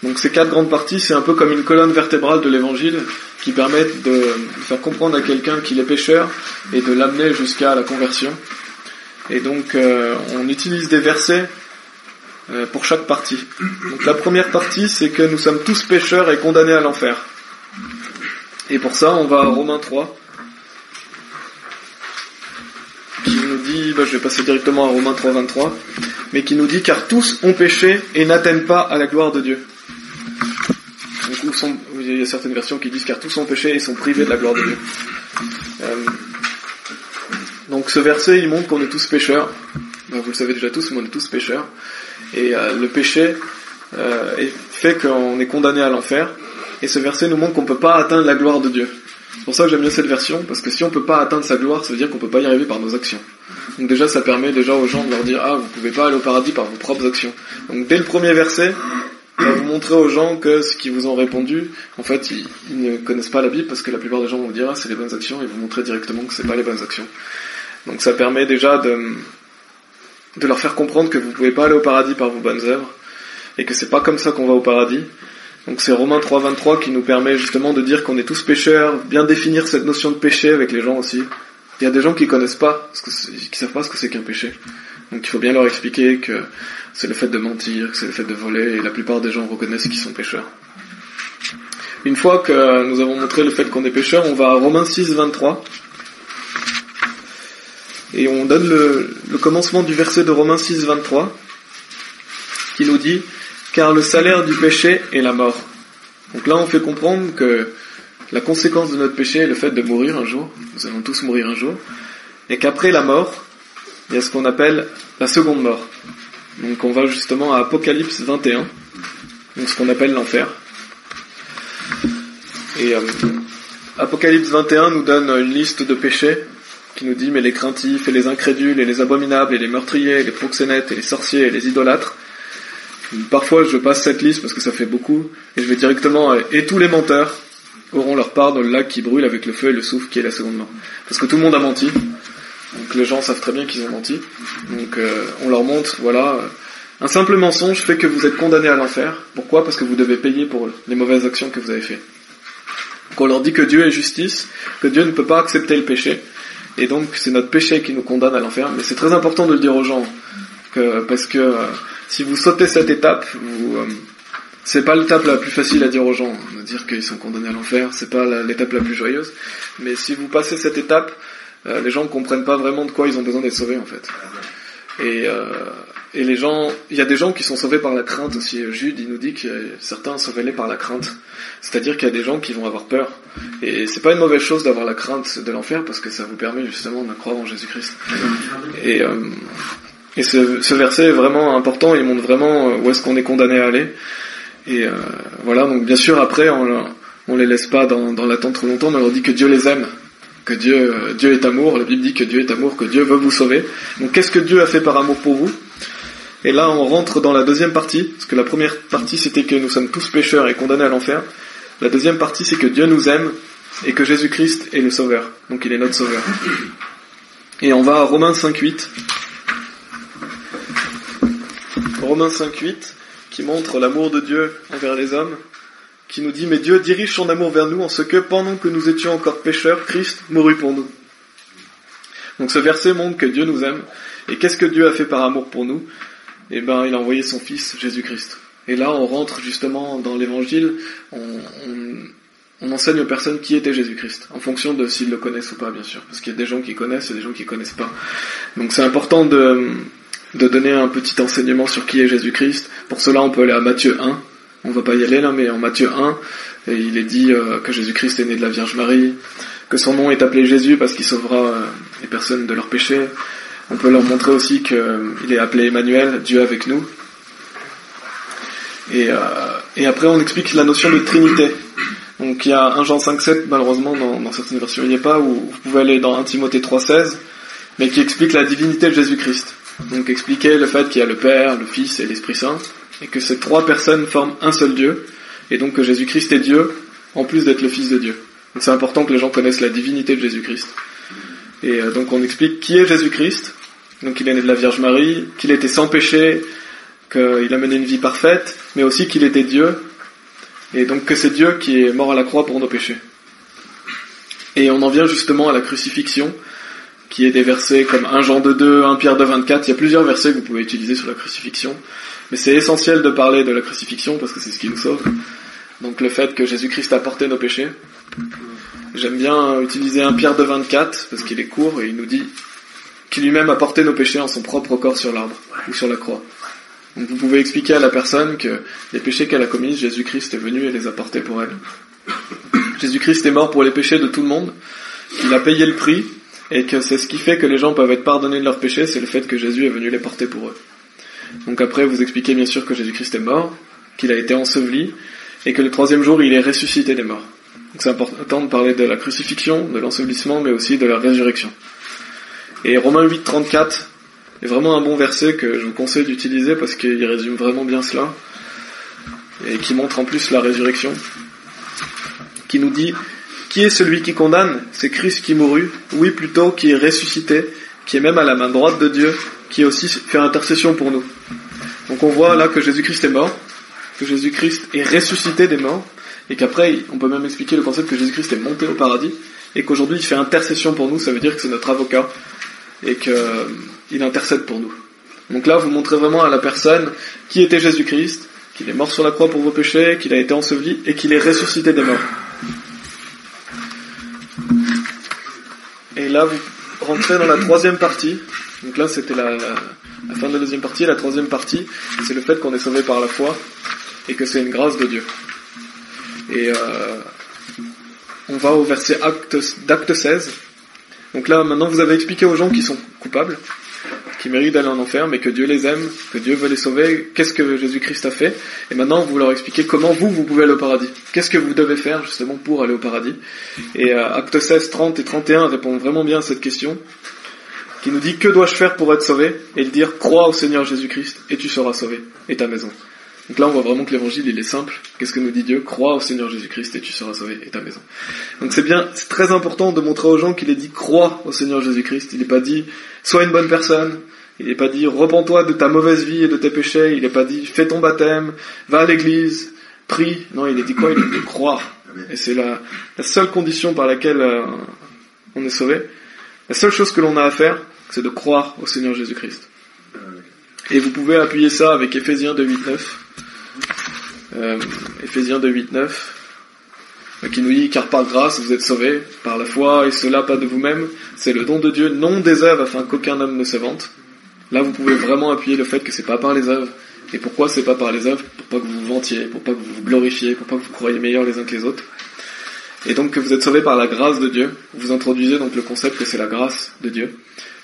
Donc ces 4 grandes parties, c'est un peu comme une colonne vertébrale de l'évangile, qui permettent de faire comprendre à quelqu'un qu'il est pécheur, et de l'amener jusqu'à la conversion. Et donc on utilise des versets pour chaque partie. Donc la première partie, c'est que nous sommes tous pécheurs et condamnés à l'enfer. Et pour ça, on va à Romains 3, qui nous dit, je vais passer directement à Romains 3, 23, mais qui nous dit, car tous ont péché et n'atteignent pas à la gloire de Dieu. Donc, il y a certaines versions qui disent, car tous ont péché et sont privés de la gloire de Dieu. Donc ce verset, il montre qu'on est tous pécheurs. Vous le savez déjà tous, mais on est tous pécheurs. Et le péché, et fait qu'on est condamné à l'enfer. Et ce verset nous montre qu'on ne peut pas atteindre la gloire de Dieu. C'est pour ça que j'aime bien cette version, parce que si on ne peut pas atteindre sa gloire, ça veut dire qu'on ne peut pas y arriver par nos actions. Donc déjà, ça permet déjà aux gens de leur dire « Ah, vous ne pouvez pas aller au paradis par vos propres actions. » Donc dès le premier verset, on va vous montrer aux gens que ce qu'ils vous ont répondu, en fait, ils ne connaissent pas la Bible, parce que la plupart des gens vont dire « Ah, c'est les bonnes actions », et vous montrer directement que c'est pas les bonnes actions. Donc ça permet déjà de leur faire comprendre que vous ne pouvez pas aller au paradis par vos bonnes œuvres, et que c'est pas comme ça qu'on va au paradis. Donc c'est Romains 3,23 qui nous permet justement de dire qu'on est tous pécheurs, bien définir cette notion de péché avec les gens aussi. Il y a des gens qui connaissent pas, qui savent pas ce que c'est qu'un péché. Donc il faut bien leur expliquer que c'est le fait de mentir, que c'est le fait de voler, et la plupart des gens reconnaissent qu'ils sont pécheurs. Une fois que nous avons montré le fait qu'on est pécheurs, on va à Romains 6,23. Et on donne le commencement du verset de Romains 6,23, qui nous dit « Car le salaire du péché est la mort ». Donc là, on fait comprendre que la conséquence de notre péché est le fait de mourir un jour. Nous allons tous mourir un jour. Et qu'après la mort, il y a ce qu'on appelle la seconde mort. Donc on va justement à Apocalypse 21, donc ce qu'on appelle l'enfer. Et Apocalypse 21 nous donne une liste de péchés qui nous dit « Mais les craintifs et les incrédules et les abominables et les meurtriers et les proxénètes et les sorciers et les idolâtres ». Parfois je passe cette liste parce que ça fait beaucoup, et je vais directement « Et tous les menteurs auront leur part dans le lac qui brûle avec le feu et le soufre qui est la seconde mort ». Parce que tout le monde a menti, donc les gens savent très bien qu'ils ont menti. Donc on leur montre, voilà, un simple mensonge fait que vous êtes condamnés à l'enfer. Pourquoi ? Parce que vous devez payer pour les mauvaises actions que vous avez faites. Donc on leur dit que Dieu est justice, que Dieu ne peut pas accepter le péché, et donc c'est notre péché qui nous condamne à l'enfer. Mais c'est très important de le dire aux gens, parce que si vous sautez cette étape, c'est pas l'étape la plus facile à dire aux gens, de dire qu'ils sont condamnés à l'enfer, c'est pas l'étape la plus joyeuse, mais si vous passez cette étape, les gens ne comprennent pas vraiment de quoi ils ont besoin d'être sauvés en fait. Et les gens, il y a des gens qui sont sauvés par la crainte aussi. Jude, il nous dit que certains sont sauvés par la crainte. C'est-à-dire qu'il y a des gens qui vont avoir peur. Et c'est pas une mauvaise chose d'avoir la crainte de l'enfer parce que ça vous permet justement de croire en Jésus-Christ. Et ce verset est vraiment important, il montre vraiment où est-ce qu'on est condamné à aller. Et voilà, donc bien sûr après on les laisse pas dans l'attente trop longtemps, mais on leur dit que Dieu les aime, que Dieu est amour. La Bible dit que Dieu est amour, que Dieu veut vous sauver. Donc qu'est-ce que Dieu a fait par amour pour vous ? Et là on rentre dans la deuxième partie, parce que la première partie c'était que nous sommes tous pécheurs et condamnés à l'enfer. La deuxième partie c'est que Dieu nous aime et que Jésus-Christ est le sauveur, donc il est notre sauveur. Et on va à Romains 5,8. Romains 5,8 qui montre l'amour de Dieu envers les hommes, qui nous dit « Mais Dieu dirige son amour vers nous en ce que, pendant que nous étions encore pécheurs, Christ mourut pour nous. » Donc ce verset montre que Dieu nous aime. Et qu'est-ce que Dieu a fait par amour pour nous ? Eh ben, il a envoyé son Fils, Jésus-Christ. Et là, on rentre justement dans l'Évangile, on enseigne aux personnes qui était Jésus-Christ, en fonction de s'ils le connaissent ou pas, bien sûr. Parce qu'il y a des gens qui connaissent et des gens qui connaissent pas. Donc c'est important de donner un petit enseignement sur qui est Jésus-Christ. Pour cela, on peut aller à Matthieu 1. On va pas y aller là, mais en Matthieu 1, et il est dit que Jésus-Christ est né de la Vierge Marie, que son nom est appelé Jésus parce qu'il sauvera les personnes de leurs péchés. On peut leur montrer aussi qu'il est appelé Emmanuel, Dieu avec nous. Et après, on explique la notion de Trinité. Donc il y a 1 Jean 5,7, malheureusement, dans certaines versions, il n'y est pas, ou vous pouvez aller dans 1 Timothée 3,16, mais qui explique la divinité de Jésus-Christ. Donc expliquer le fait qu'il y a le Père, le Fils et l'Esprit Saint, et que ces trois personnes forment un seul Dieu, et donc que Jésus-Christ est Dieu, en plus d'être le Fils de Dieu. Donc c'est important que les gens connaissent la divinité de Jésus-Christ. Et donc on explique qui est Jésus-Christ, donc il est né de la Vierge Marie, qu'il était sans péché, qu'il a mené une vie parfaite, mais aussi qu'il était Dieu, et donc que c'est Dieu qui est mort à la croix pour nos péchés. Et on en vient justement à la crucifixion, qui est des versets comme 1 Jean 2,2, 1 Pierre 2,24. Il y a plusieurs versets que vous pouvez utiliser sur la crucifixion. Mais c'est essentiel de parler de la crucifixion parce que c'est ce qui nous sauve. Donc le fait que Jésus-Christ a porté nos péchés. J'aime bien utiliser 1 Pierre 2,24 parce qu'il est court et il nous dit qu'il lui-même a porté nos péchés en son propre corps sur l'arbre ou sur la croix. Donc vous pouvez expliquer à la personne que les péchés qu'elle a commis, Jésus-Christ est venu et les a portés pour elle. Jésus-Christ est mort pour les péchés de tout le monde. Il a payé le prix. Et que c'est ce qui fait que les gens peuvent être pardonnés de leurs péchés, c'est le fait que Jésus est venu les porter pour eux. Donc après, vous expliquez bien sûr que Jésus-Christ est mort, qu'il a été enseveli, et que le troisième jour, il est ressuscité des morts. Donc c'est important de parler de la crucifixion, de l'ensevelissement, mais aussi de la résurrection. Et Romains 8, 34 est vraiment un bon verset que je vous conseille d'utiliser parce qu'il résume vraiment bien cela, et qui montre en plus la résurrection, qui nous dit: qui est celui qui condamne? C'est Christ qui mourut, oui plutôt, qui est ressuscité, qui est même à la main droite de Dieu, qui aussi fait intercession pour nous. Donc on voit là que Jésus-Christ est mort, que Jésus-Christ est ressuscité des morts, et qu'après on peut même expliquer le concept que Jésus-Christ est monté au paradis, et qu'aujourd'hui il fait intercession pour nous. Ça veut dire que c'est notre avocat, et qu'il intercède pour nous. Donc là vous montrez vraiment à la personne qui était Jésus-Christ, qu'il est mort sur la croix pour vos péchés, qu'il a été enseveli, et qu'il est ressuscité des morts. Et là, vous rentrez dans la troisième partie. Donc là, c'était la fin de la deuxième partie. La troisième partie, c'est le fait qu'on est sauvé par la foi et que c'est une grâce de Dieu. Et on va au verset d'Acte 16. Donc là, maintenant, vous avez expliqué aux gens qui sont coupables, qui méritent d'aller en enfer, mais que Dieu les aime, que Dieu veut les sauver. Qu'est-ce que Jésus-Christ a fait? Et maintenant, vous leur expliquez comment vous pouvez aller au paradis. Qu'est-ce que vous devez faire, justement, pour aller au paradis? Et Acte 16, 30 et 31 répondent vraiment bien à cette question, qui nous dit: que dois-je faire pour être sauvé? Et il dit: crois au Seigneur Jésus-Christ, et tu seras sauvé, et ta maison. Donc là, on voit vraiment que l'évangile, il est simple. Qu'est-ce que nous dit Dieu? Crois au Seigneur Jésus-Christ, et tu seras sauvé, et ta maison. Donc c'est très important de montrer aux gens qu'il est dit: crois au Seigneur Jésus-Christ. Il n'est pas dit: sois une bonne personne. Il n'est pas dit: repens-toi de ta mauvaise vie et de tes péchés. Il n'est pas dit: fais ton baptême, va à l'église, prie. Non, il est dit quoi? Il est dit: croire. Et c'est la seule condition par laquelle on est sauvé. La seule chose que l'on a à faire, c'est de croire au Seigneur Jésus-Christ. Et vous pouvez appuyer ça avec Éphésiens 2, 8, 9. Éphésiens 2, 8, 9. Qui nous dit: car par grâce vous êtes sauvés, par la foi, et cela pas de vous-même, c'est le don de Dieu, non des œuvres, afin qu'aucun homme ne se vante. Là, vous pouvez vraiment appuyer le fait que c'est pas par les œuvres. Et pourquoi c'est pas par les œuvres? Pour pas que vous vous vantiez, pour pas que vous vous glorifiez, pour pas que vous croyiez meilleurs les uns que les autres. Et donc que vous êtes sauvés par la grâce de Dieu. Vous introduisez donc le concept que c'est la grâce de Dieu.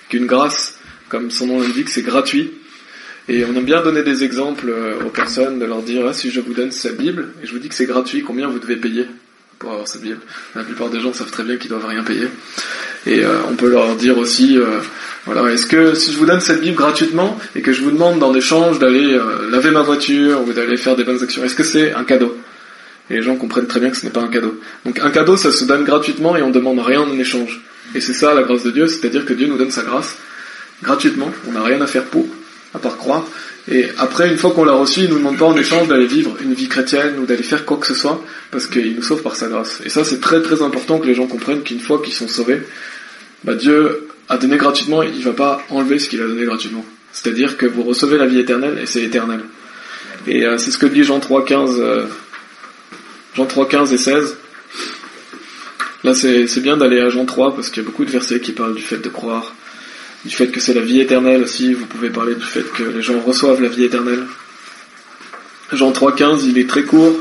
Qu'une grâce, comme son nom l'indique, c'est gratuit. Et on aime bien donner des exemples aux personnes, de leur dire: ah, si je vous donne cette Bible, et je vous dis que c'est gratuit, combien vous devez payer pour avoir cette Bible? La plupart des gens savent très bien qu'ils doivent rien payer. Et on peut leur dire aussi, voilà, est-ce que si je vous donne cette Bible gratuitement et que je vous demande en échange d'aller laver ma voiture ou d'aller faire des bonnes actions, est-ce que c'est un cadeau? Et les gens comprennent très bien que ce n'est pas un cadeau. Donc un cadeau, ça se donne gratuitement et on ne demande rien en échange. Et c'est ça la grâce de Dieu, c'est-à-dire que Dieu nous donne sa grâce gratuitement, on n'a rien à faire pour, à part croire. Et après, une fois qu'on l'a reçu, il ne nous demande pas en échange d'aller vivre une vie chrétienne ou d'aller faire quoi que ce soit, parce qu'il nous sauve par sa grâce. Et ça, c'est très très important que les gens comprennent qu'une fois qu'ils sont sauvés, Dieu a donné gratuitement, il ne va pas enlever ce qu'il a donné gratuitement. C'est-à-dire que vous recevez la vie éternelle, et c'est éternel. Et c'est ce que dit Jean 3, 15 et 16. Là, c'est bien d'aller à Jean 3, parce qu'il y a beaucoup de versets qui parlent du fait de croire, du fait que c'est la vie éternelle aussi. Vous pouvez parler du fait que les gens reçoivent la vie éternelle. Jean 3, 15, il est très court,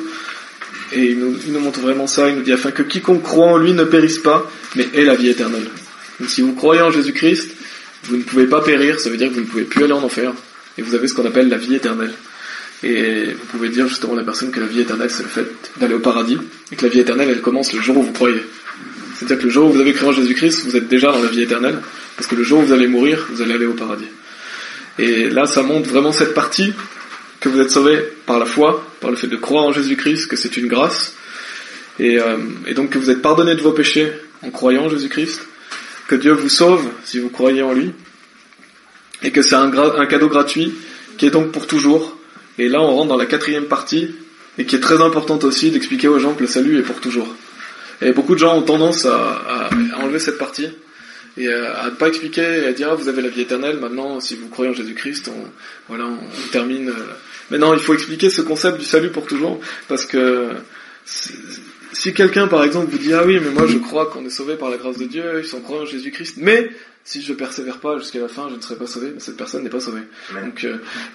et il nous montre vraiment ça. Il nous dit: afin que quiconque croit en lui ne périsse pas, mais ait la vie éternelle. Donc si vous croyez en Jésus-Christ, vous ne pouvez pas périr, ça veut dire que vous ne pouvez plus aller en enfer, et vous avez ce qu'on appelle la vie éternelle. Et vous pouvez dire justement à la personne que la vie éternelle, c'est le fait d'aller au paradis, et que la vie éternelle, elle commence le jour où vous croyez. C'est-à-dire que le jour où vous avez cru en Jésus-Christ, vous êtes déjà dans la vie éternelle, parce que le jour où vous allez mourir, vous allez aller au paradis. Et là, ça montre vraiment cette partie, que vous êtes sauvés par la foi, par le fait de croire en Jésus-Christ, que c'est une grâce, et donc que vous êtes pardonnés de vos péchés en croyant en Jésus-Christ, que Dieu vous sauve si vous croyez en lui, et que c'est un cadeau gratuit, qui est donc pour toujours. Et là, on rentre dans la quatrième partie, et qui est très importante aussi, d'expliquer aux gens que le salut est pour toujours. Et beaucoup de gens ont tendance à enlever cette partie, et à ne pas expliquer, et à dire: ah, vous avez la vie éternelle, maintenant, si vous croyez en Jésus-Christ, on termine. Mais non, il faut expliquer ce concept du salut pour toujours, parce que si quelqu'un, par exemple, vous dit: ah oui, mais moi je crois qu'on est sauvé par la grâce de Dieu, sans croire en Jésus-Christ, mais si je persévère pas jusqu'à la fin, je ne serai pas sauvé, mais cette personne n'est pas sauvée. Donc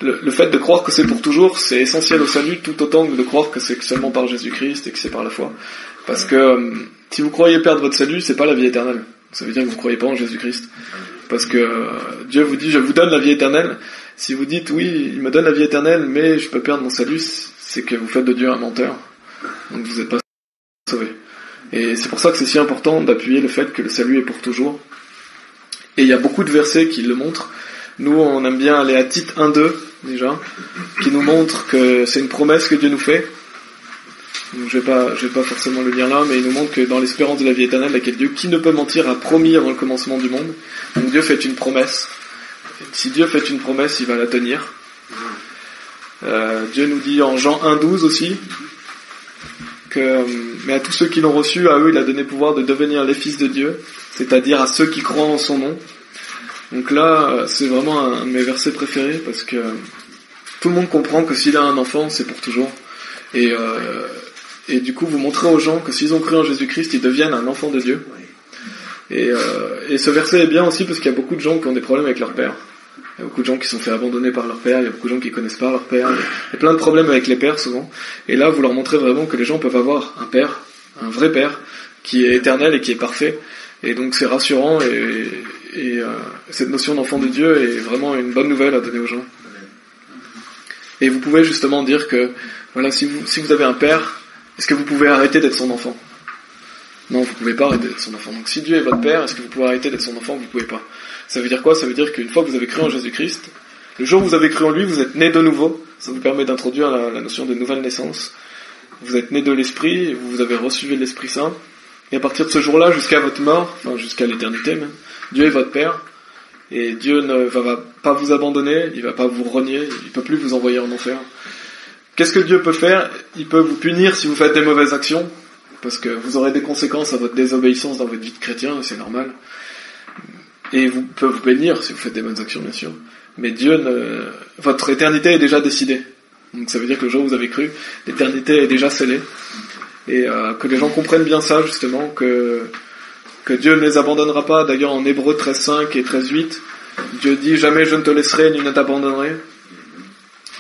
le fait de croire que c'est pour toujours, c'est essentiel au salut, tout autant que de croire que c'est seulement par Jésus-Christ et que c'est par la foi. Parce que si vous croyez perdre votre salut, c'est pas la vie éternelle. Ça veut dire que vous ne croyez pas en Jésus-Christ. Parce que Dieu vous dit: je vous donne la vie éternelle. Si vous dites: oui, il me donne la vie éternelle, mais je peux perdre mon salut, c'est que vous faites de Dieu un menteur. Donc vous n'êtes pas sauvés. Et c'est pour ça que c'est si important d'appuyer le fait que le salut est pour toujours. Et il y a beaucoup de versets qui le montrent. Nous, on aime bien aller à Tite 1-2, déjà, qui nous montre que c'est une promesse que Dieu nous fait. Donc, je vais pas forcément le lire là, mais il nous montre que dans l'espérance de la vie éternelle, laquelle Dieu, qui ne peut mentir, a promis avant le commencement du monde. Donc Dieu fait une promesse. Et si Dieu fait une promesse, il va la tenir. Dieu nous dit en Jean 1-12 aussi, mais à tous ceux qui l'ont reçu, à eux, il a donné pouvoir de devenir les fils de Dieu, c'est-à-dire à ceux qui croient en son nom. Donc là, c'est vraiment un de mes versets préférés, parce que tout le monde comprend que s'il a un enfant, c'est pour toujours. Et du coup, vous montrez aux gens que s'ils ont cru en Jésus-Christ, ils deviennent un enfant de Dieu. Et ce verset est bien aussi parce qu'il y a beaucoup de gens qui ont des problèmes avec leur père. Il y a beaucoup de gens qui sont fait abandonner par leur père, il y a beaucoup de gens qui connaissent pas leur père, il y a plein de problèmes avec les pères souvent. Et là, vous leur montrez vraiment que les gens peuvent avoir un père, un vrai père, qui est éternel et qui est parfait. Et donc c'est rassurant et cette notion d'enfant de Dieu est vraiment une bonne nouvelle à donner aux gens. Et vous pouvez justement dire que, voilà, si vous avez un père, est-ce que vous pouvez arrêter d'être son enfant ? Non, vous pouvez pas arrêter d'être son enfant. Donc si Dieu est votre père, est-ce que vous pouvez arrêter d'être son enfant ? Vous pouvez pas. Ça veut dire quoi ? Ça veut dire qu'une fois que vous avez cru en Jésus-Christ, le jour où vous avez cru en lui, vous êtes né de nouveau. Ça vous permet d'introduire la notion de nouvelle naissance. Vous êtes né de l'Esprit, vous avez reçu l'Esprit Saint. Et à partir de ce jour-là, jusqu'à votre mort, enfin jusqu'à l'éternité même, Dieu est votre Père. Et Dieu ne va pas vous abandonner, il va pas vous renier, il peut plus vous envoyer en enfer. Qu'est-ce que Dieu peut faire ? Il peut vous punir si vous faites des mauvaises actions, parce que vous aurez des conséquences à votre désobéissance dans votre vie de chrétien, et c'est normal. Et il peut vous bénir si vous faites des bonnes actions, bien sûr. Mais votre éternité est déjà décidée. Donc ça veut dire que le jour où vous avez cru, l'éternité est déjà scellée. Et que les gens comprennent bien ça, justement, que Dieu ne les abandonnera pas. D'ailleurs, en Hébreux 13.5 et 13.8, Dieu dit « Jamais je ne te laisserai, ni ne t'abandonnerai ».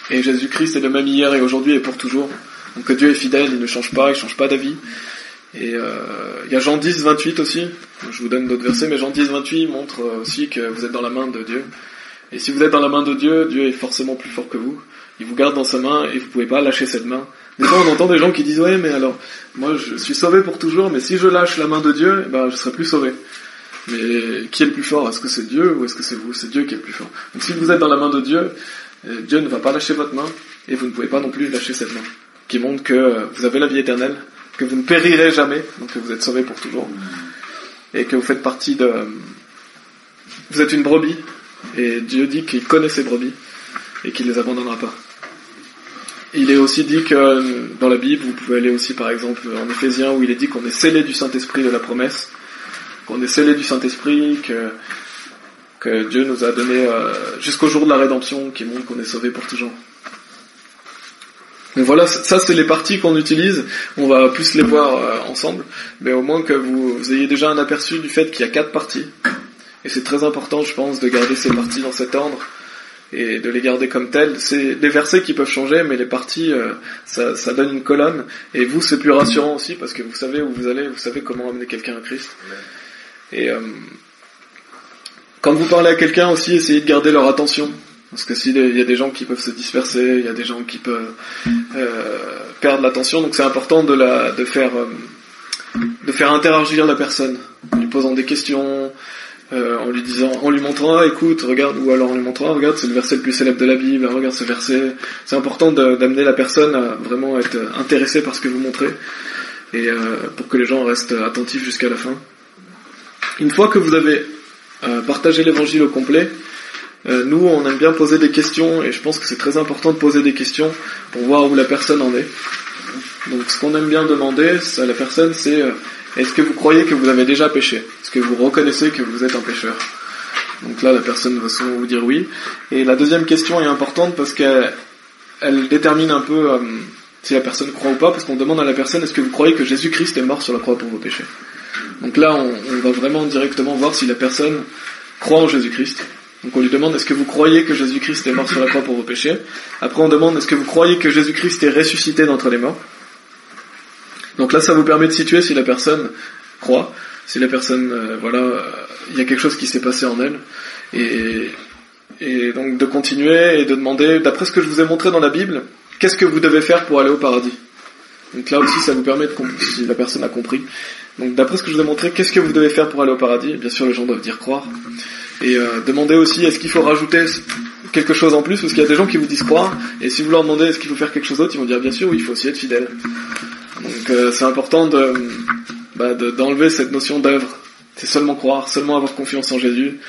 Et Jésus-Christ est le même hier et aujourd'hui et pour toujours. Donc que Dieu est fidèle, il ne change pas d'avis. Et il y a Jean 10, 28 aussi. Je vous donne d'autres versets, mais Jean 10, 28 montre aussi que vous êtes dans la main de Dieu. Et si vous êtes dans la main de Dieu, Dieu est forcément plus fort que vous. Il vous garde dans sa main et vous pouvez pas lâcher cette main. Des fois, on entend des gens qui disent « Ouais, mais alors, moi je suis sauvé pour toujours, mais si je lâche la main de Dieu, je serai plus sauvé. » Mais qui est le plus fort ? Est-ce que c'est Dieu ou est-ce que c'est vous ? C'est Dieu qui est le plus fort. Donc si vous êtes dans la main de Dieu, Dieu ne va pas lâcher votre main et vous ne pouvez pas non plus lâcher cette main. Qui montre que vous avez la vie éternelle, que vous ne périrez jamais, donc que vous êtes sauvé pour toujours. Et que vous faites partie de... Vous êtes une brebis, et Dieu dit qu'il connaît ses brebis, et qu'il ne les abandonnera pas. Il est aussi dit que dans la Bible, vous pouvez aller aussi par exemple en Éphésiens, où il est dit qu'on est scellé du Saint-Esprit de la promesse, qu'on est scellé du Saint-Esprit, que Dieu nous a donné jusqu'au jour de la rédemption, qui montre qu'on est sauvé pour toujours. Donc voilà, ça c'est les parties qu'on utilise, on va plus les voir ensemble, mais au moins que vous ayez déjà un aperçu du fait qu'il y a 4 parties. Et c'est très important, je pense, de garder ces parties dans cet ordre, et de les garder comme telles. C'est des versets qui peuvent changer, mais les parties, ça donne une colonne, et vous c'est plus rassurant aussi, parce que vous savez où vous allez, vous savez comment amener quelqu'un à Christ. Et quand vous parlez à quelqu'un aussi, essayez de garder leur attention. Parce que s'il y a des gens qui peuvent se disperser, il y a des gens qui peuvent perdre l'attention, donc c'est important de faire interagir la personne, en lui posant des questions, en lui montrant, écoute, regarde, ou alors en lui montrant, regarde, c'est le verset le plus célèbre de la Bible, regarde ce verset. C'est important d'amener la personne à vraiment être intéressée par ce que vous montrez, et pour que les gens restent attentifs jusqu'à la fin. Une fois que vous avez partagé l'évangile au complet, nous, on aime bien poser des questions, et je pense que c'est très important de poser des questions pour voir où la personne en est. Donc, ce qu'on aime bien demander à la personne, c'est est-ce que vous croyez que vous avez déjà péché ? Est-ce que vous reconnaissez que vous êtes un pécheur ? Donc là, la personne va souvent vous dire oui. Et la deuxième question est importante parce qu'elle détermine un peu si la personne croit ou pas, parce qu'on demande à la personne est-ce que vous croyez que Jésus-Christ est mort sur la croix pour vos péchés ? Donc là, on va vraiment directement voir si la personne croit en Jésus-Christ. Donc on lui demande est-ce que vous croyez que Jésus-Christ est mort sur la croix pour vos péchés ? Après on demande est-ce que vous croyez que Jésus-Christ est ressuscité d'entre les morts ? Donc là ça vous permet de situer si la personne croit, si la personne, il y a quelque chose qui s'est passé en elle. Et donc de continuer et de demander, d'après ce que je vous ai montré dans la Bible, qu'est-ce que vous devez faire pour aller au paradis? Donc là aussi, ça vous permet de comprendre si la personne a compris. Donc d'après ce que je vous ai montré, qu'est-ce que vous devez faire pour aller au paradis? Bien sûr, les gens doivent dire croire. Et demandez aussi, est-ce qu'il faut rajouter quelque chose en plus? Parce qu'il y a des gens qui vous disent croire, et si vous leur demandez est-ce qu'il faut faire quelque chose d'autre, ils vont dire bien sûr, oui, il faut aussi être fidèle. Donc c'est important d'enlever cette notion d'œuvre. C'est seulement croire, seulement avoir confiance en Jésus.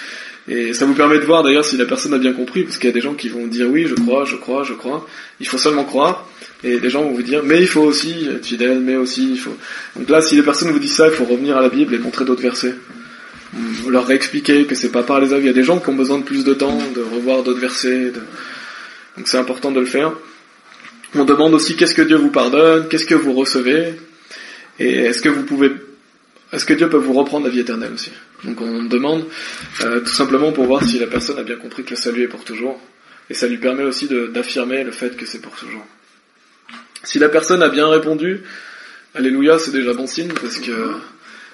Et ça vous permet de voir d'ailleurs si la personne a bien compris, parce qu'il y a des gens qui vont dire oui, je crois. Il faut seulement croire. Et les gens vont vous dire mais il faut aussi être fidèle, mais aussi il faut. Donc là, si les personnes vous disent ça, il faut revenir à la Bible et montrer d'autres versets. Vous leur réexpliquer que c'est pas par les œuvres. Il y a des gens qui ont besoin de plus de temps, de revoir d'autres versets. Donc c'est important de le faire. On demande aussi qu'est-ce que Dieu vous pardonne, qu'est-ce que vous recevez, et est-ce que Dieu peut vous reprendre la vie éternelle aussi. Donc on demande tout simplement pour voir si la personne a bien compris que le salut est pour toujours, et ça lui permet aussi d'affirmer le fait que c'est pour toujours. Si la personne a bien répondu, alléluia, c'est déjà bon signe, parce que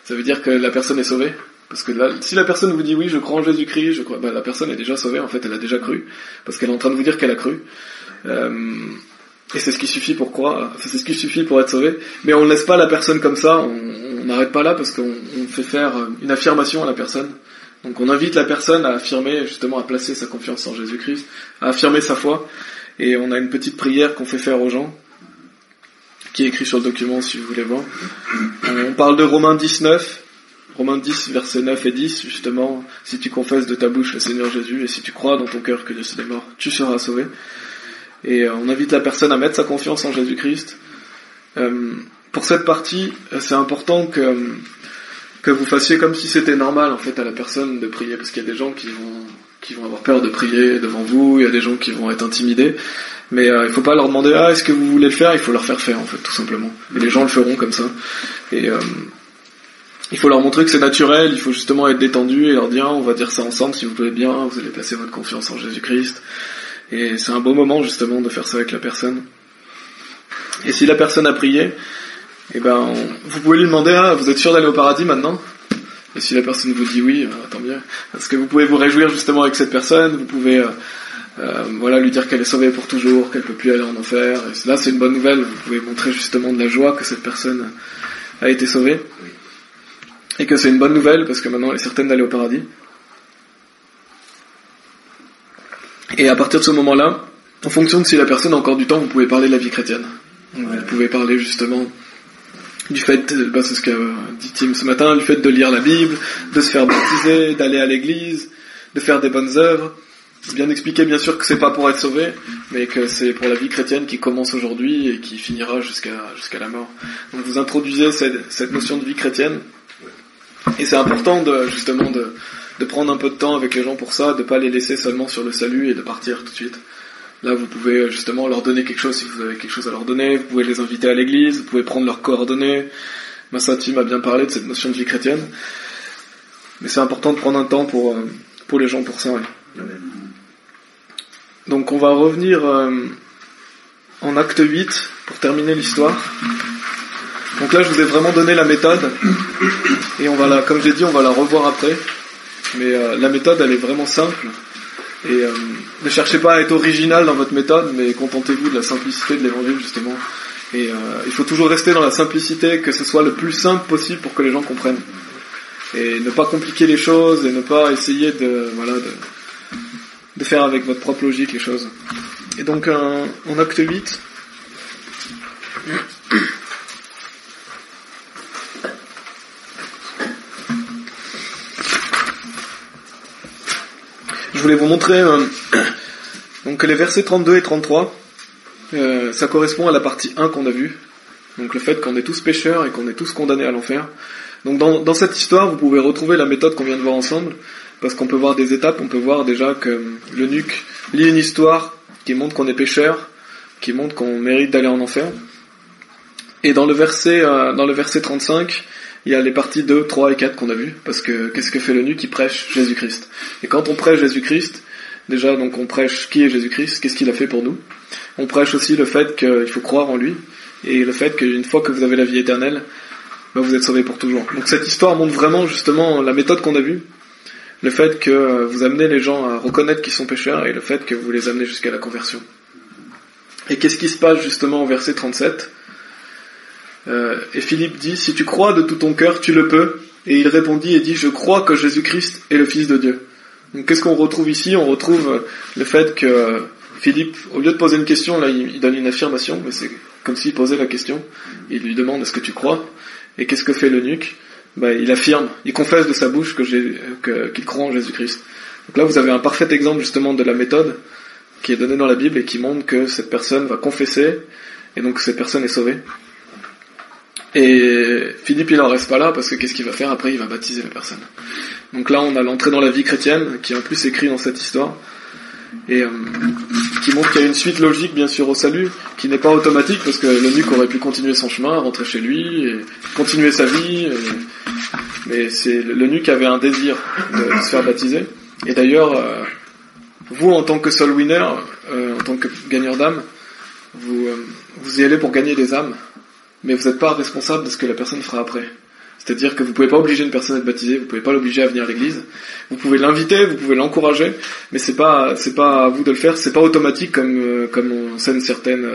ça veut dire que la personne est sauvée. Parce que là, si la personne vous dit oui, je crois en Jésus-Christ, la personne est déjà sauvée, en fait, elle a déjà cru, parce qu'elle est en train de vous dire qu'elle a cru. Et c'est ce qui suffit pour croire, c'est ce qui suffit pour être sauvé. Mais on ne laisse pas la personne comme ça, on n'arrête pas là parce qu'on fait faire une affirmation à la personne. Donc on invite la personne à affirmer, justement à placer sa confiance en Jésus-Christ, à affirmer sa foi. Et on a une petite prière qu'on fait faire aux gens, qui est écrite sur le document si vous voulez voir. On parle de Romains 10, versets 9 et 10, justement, si tu confesses de ta bouche le Seigneur Jésus, et si tu crois dans ton cœur que Jésus est mort, tu seras sauvé. Et on invite la personne à mettre sa confiance en Jésus-Christ. Pour cette partie, c'est important que vous fassiez comme si c'était normal en fait à la personne de prier, parce qu'il y a des gens qui vont avoir peur de prier devant vous, il y a des gens qui vont être intimidés, mais il faut pas leur demander est-ce que vous voulez le faire, il faut leur faire faire en fait tout simplement. Et les gens le feront comme ça. Et il faut leur montrer que c'est naturel, il faut justement être détendu et leur dire on va dire ça ensemble si vous voulez bien, vous allez placer votre confiance en Jésus-Christ. Et c'est un beau moment justement de faire ça avec la personne. Et si la personne a prié, vous pouvez lui demander vous êtes sûr d'aller au paradis maintenant? Et si la personne vous dit oui, tant mieux. Parce que vous pouvez vous réjouir justement avec cette personne, vous pouvez lui dire qu'elle est sauvée pour toujours, qu'elle peut plus aller en enfer. Et là c'est une bonne nouvelle, vous pouvez montrer justement de la joie que cette personne a été sauvée. Et que c'est une bonne nouvelle parce que maintenant elle est certaine d'aller au paradis. Et à partir de ce moment-là, en fonction de si la personne a encore du temps, vous pouvez parler de la vie chrétienne. Vous pouvez parler justement du fait, c'est ce qu'a dit Tim ce matin, du fait de lire la Bible, de se faire baptiser, d'aller à l'église, de faire des bonnes œuvres. Bien expliquer bien sûr que c'est pas pour être sauvé, mais que c'est pour la vie chrétienne qui commence aujourd'hui et qui finira jusqu'à la mort. Donc vous introduisez cette notion de vie chrétienne. Et c'est important de prendre un peu de temps avec les gens pour ça, de pas les laisser seulement sur le salut et de partir tout de suite. Là, vous pouvez justement leur donner quelque chose si vous avez quelque chose à leur donner, vous pouvez les inviter à l'église, vous pouvez prendre leurs coordonnées. Tim a bien parlé de cette notion de vie chrétienne. Mais c'est important de prendre un temps pour les gens pour ça. Ouais. Donc on va revenir en acte 8 pour terminer l'histoire. Donc là, je vous ai vraiment donné la méthode, et comme j'ai dit, on va la revoir après. Mais la méthode, elle est vraiment simple. Et ne cherchez pas à être original dans votre méthode, mais contentez-vous de la simplicité de l'évangile, justement. Et il faut toujours rester dans la simplicité, que ce soit le plus simple possible pour que les gens comprennent. Et ne pas compliquer les choses, et ne pas essayer de faire avec votre propre logique les choses. Et donc, en acte 8... Je voulais vous montrer donc les versets 32 et 33, ça correspond à la partie 1 qu'on a vue, donc le fait qu'on est tous pécheurs et qu'on est tous condamnés à l'enfer. Donc dans cette histoire, vous pouvez retrouver la méthode qu'on vient de voir ensemble, parce qu'on peut voir des étapes, on peut voir déjà que l'eunuque lit une histoire qui montre qu'on est pécheur, qui montre qu'on mérite d'aller en enfer. Et dans le verset 35, il y a les parties 2, 3 et 4 qu'on a vues, parce que qu'est-ce que fait l'eunuque? Il prêche Jésus-Christ. Et quand on prêche Jésus-Christ, déjà donc on prêche qui est Jésus-Christ, qu'est-ce qu'il a fait pour nous. On prêche aussi le fait qu'il faut croire en lui, et le fait qu'une fois que vous avez la vie éternelle, vous êtes sauvés pour toujours. Donc cette histoire montre vraiment justement la méthode qu'on a vue, le fait que vous amenez les gens à reconnaître qu'ils sont pécheurs, et le fait que vous les amenez jusqu'à la conversion. Et qu'est-ce qui se passe justement au verset 37 ? Et Philippe dit, si tu crois de tout ton cœur, tu le peux. Et il répondit et dit, je crois que Jésus-Christ est le Fils de Dieu. Donc qu'est-ce qu'on retrouve ici ? On retrouve le fait que Philippe, au lieu de poser une question, là il donne une affirmation, mais c'est comme s'il posait la question. Il lui demande, est-ce que tu crois ? Et qu'est-ce que fait l'eunuque ? Il affirme, il confesse de sa bouche qu'il croit en Jésus-Christ. Donc là vous avez un parfait exemple justement de la méthode qui est donnée dans la Bible et qui montre que cette personne va confesser, et donc cette personne est sauvée. Et Philippe il en reste pas là, parce que qu'est-ce qu'il va faire après ? Il va baptiser la personne. Donc là on a l'entrée dans la vie chrétienne qui est en plus écrit dans cette histoire, et qui montre qu'il y a une suite logique bien sûr au salut, qui n'est pas automatique, parce que l'eunuque aurait pu continuer son chemin, rentrer chez lui et continuer sa vie, mais l'eunuque avait un désir de se faire baptiser. Et d'ailleurs vous en tant que soul winner, en tant que gagneur d'âme, vous y allez pour gagner des âmes, mais vous n'êtes pas responsable de ce que la personne fera après. C'est-à-dire que vous pouvez pas obliger une personne à être baptisée, vous pouvez pas l'obliger à venir à l'église. Vous pouvez l'inviter, vous pouvez l'encourager, mais c'est pas à vous de le faire, c'est pas automatique comme on enseigne certaines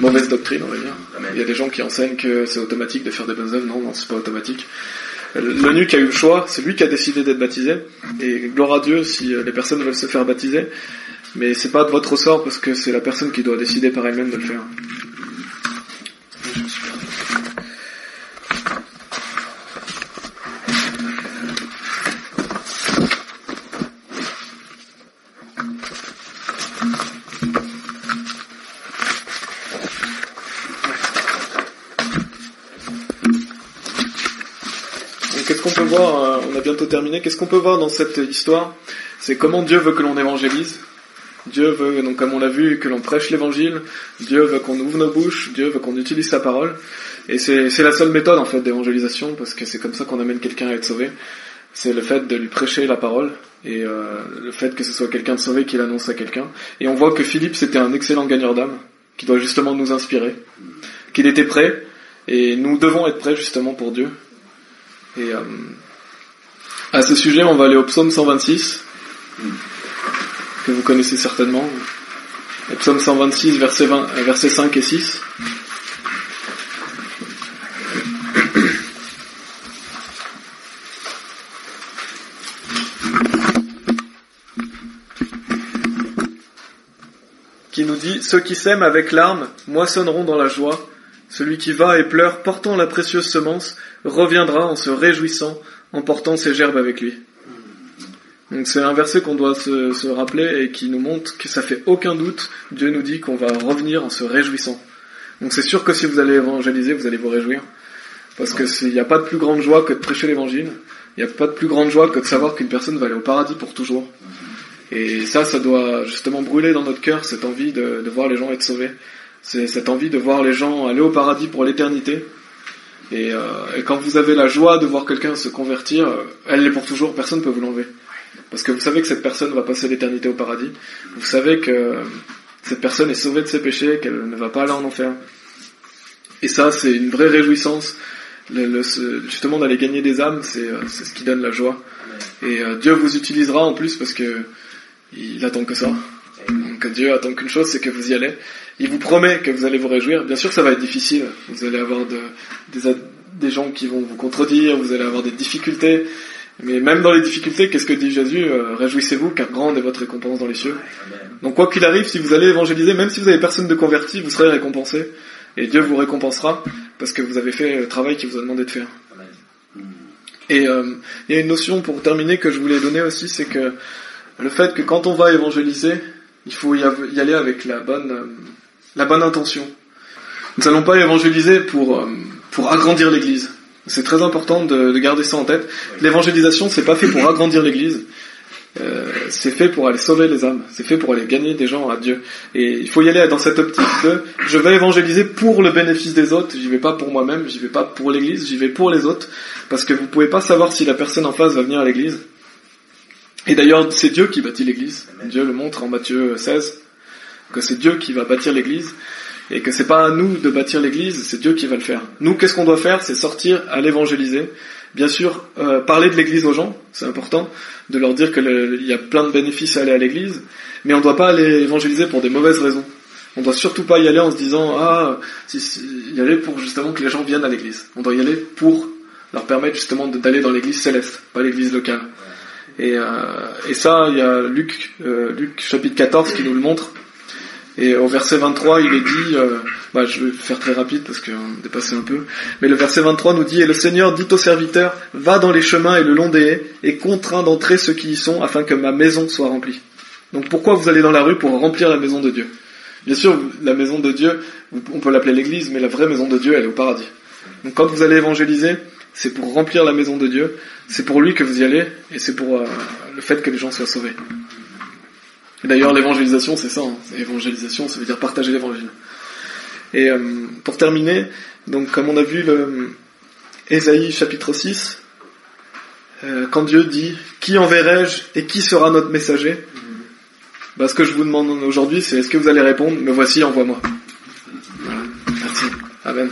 mauvaises doctrines, on va dire. Il y a des gens qui enseignent que c'est automatique de faire des bonnes œuvres. Non, c'est pas automatique. L'eunuque a eu le choix, c'est lui qui a décidé d'être baptisé, et gloire à Dieu si les personnes veulent se faire baptiser, mais c'est pas de votre ressort, parce que c'est la personne qui doit décider par elle-même de le faire. Qu'est-ce qu'on peut voir, on a bientôt terminé, qu'est-ce qu'on peut voir dans cette histoire ? C'est comment Dieu veut que l'on évangélise. Dieu veut, donc comme on l'a vu, que l'on prêche l'évangile. Dieu veut qu'on ouvre nos bouches. Dieu veut qu'on utilise sa parole. Et c'est la seule méthode en fait d'évangélisation, parce que c'est comme ça qu'on amène quelqu'un à être sauvé. C'est le fait de lui prêcher la parole, et le fait que ce soit quelqu'un de sauvé qui l'annonce à quelqu'un. Et on voit que Philippe c'était un excellent gagneur d'âme, qui doit justement nous inspirer, qu'il était prêt, et nous devons être prêts justement pour Dieu. Et à ce sujet, on va aller au psaume 126, que vous connaissez certainement. Le psaume 126, versets 5 et 6. Qui nous dit, ceux qui sèment avec larmes moissonneront dans la joie. Celui qui va et pleure, portant la précieuse semence, reviendra en se réjouissant, en portant ses gerbes avec lui. Donc c'est un verset qu'on doit se rappeler et qui nous montre que ça fait aucun doute. Dieu nous dit qu'on va revenir en se réjouissant. Donc c'est sûr que si vous allez évangéliser, vous allez vous réjouir. Parce que il n'y a pas de plus grande joie que de prêcher l'évangile. Il n'y a pas de plus grande joie que de savoir qu'une personne va aller au paradis pour toujours. Et ça doit justement brûler dans notre cœur, cette envie de voir les gens être sauvés. C'est cette envie de voir les gens aller au paradis pour l'éternité. Et quand vous avez la joie de voir quelqu'un se convertir, elle l'est pour toujours, personne ne peut vous l'enlever. Parce que vous savez que cette personne va passer l'éternité au paradis. Vous savez que cette personne est sauvée de ses péchés, qu'elle ne va pas aller en enfer. Et ça, c'est une vraie réjouissance. Justement, d'aller gagner des âmes, c'est ce qui donne la joie. Et Dieu vous utilisera en plus parce que il attend que ça. Donc Dieu attend qu'une chose, c'est que vous y allez. Il vous promet que vous allez vous réjouir. Bien sûr, ça va être difficile. Vous allez avoir des gens qui vont vous contredire, vous allez avoir des difficultés. Mais même dans les difficultés, qu'est-ce que dit Jésus ? Réjouissez-vous, car grande est votre récompense dans les cieux. Donc quoi qu'il arrive, si vous allez évangéliser, même si vous avez personne de converti, vous serez récompensé. Et Dieu vous récompensera, parce que vous avez fait le travail qu'il vous a demandé de faire. Et il y a une notion, pour terminer, que je voulais donner aussi, c'est que le fait que quand on va évangéliser, il faut y aller avec la bonne intention. Nous n'allons pas évangéliser pour agrandir l'Église. C'est très important de garder ça en tête. L'évangélisation, c'est pas fait pour agrandir l'Église. C'est fait pour aller sauver les âmes. C'est fait pour aller gagner des gens à Dieu. Et il faut y aller dans cette optique de je vais évangéliser pour le bénéfice des autres. J'y vais pas pour moi-même, j'y vais pas pour l'Église, j'y vais pour les autres. Parce que vous pouvez pas savoir si la personne en face va venir à l'Église. Et d'ailleurs, c'est Dieu qui bâtit l'Église. Dieu le montre en Matthieu 16, que c'est Dieu qui va bâtir l'Église. Et que c'est pas à nous de bâtir l'Église, c'est Dieu qui va le faire. Nous, qu'est-ce qu'on doit faire ? C'est sortir, aller évangéliser. Bien sûr, parler de l'Église aux gens, c'est important, de leur dire qu'il y a plein de bénéfices à aller à l'Église, mais on ne doit pas aller évangéliser pour des mauvaises raisons. On doit surtout pas y aller en se disant y aller pour justement que les gens viennent à l'église. On doit y aller pour leur permettre justement d'aller dans l'église céleste, pas l'église locale. Et ça, il y a Luc chapitre 14 qui nous le montre. Et au verset 23, il est dit, je vais faire très rapide parce qu'on dépassait un peu, mais le verset 23 nous dit: et le Seigneur dit au serviteur, va dans les chemins et le long des haies, et contrains d'entrer ceux qui y sont, afin que ma maison soit remplie. Donc pourquoi vous allez dans la rue? Pour remplir la maison de Dieu. Bien sûr, la maison de Dieu, on peut l'appeler l'église, mais la vraie maison de Dieu, elle est au paradis. Donc quand vous allez évangéliser, c'est pour remplir la maison de Dieu, c'est pour lui que vous y allez, et c'est pour le fait que les gens soient sauvés. Et d'ailleurs, l'évangélisation, c'est ça. Évangélisation, ça veut dire partager l'évangile. Et pour terminer, donc comme on a vu le Ésaïe chapitre 6, quand Dieu dit « Qui enverrai-je et qui sera notre messager ?» Ce que je vous demande aujourd'hui, c'est est-ce que vous allez répondre « Me voici, envoie-moi ». Voilà. Merci. Amen.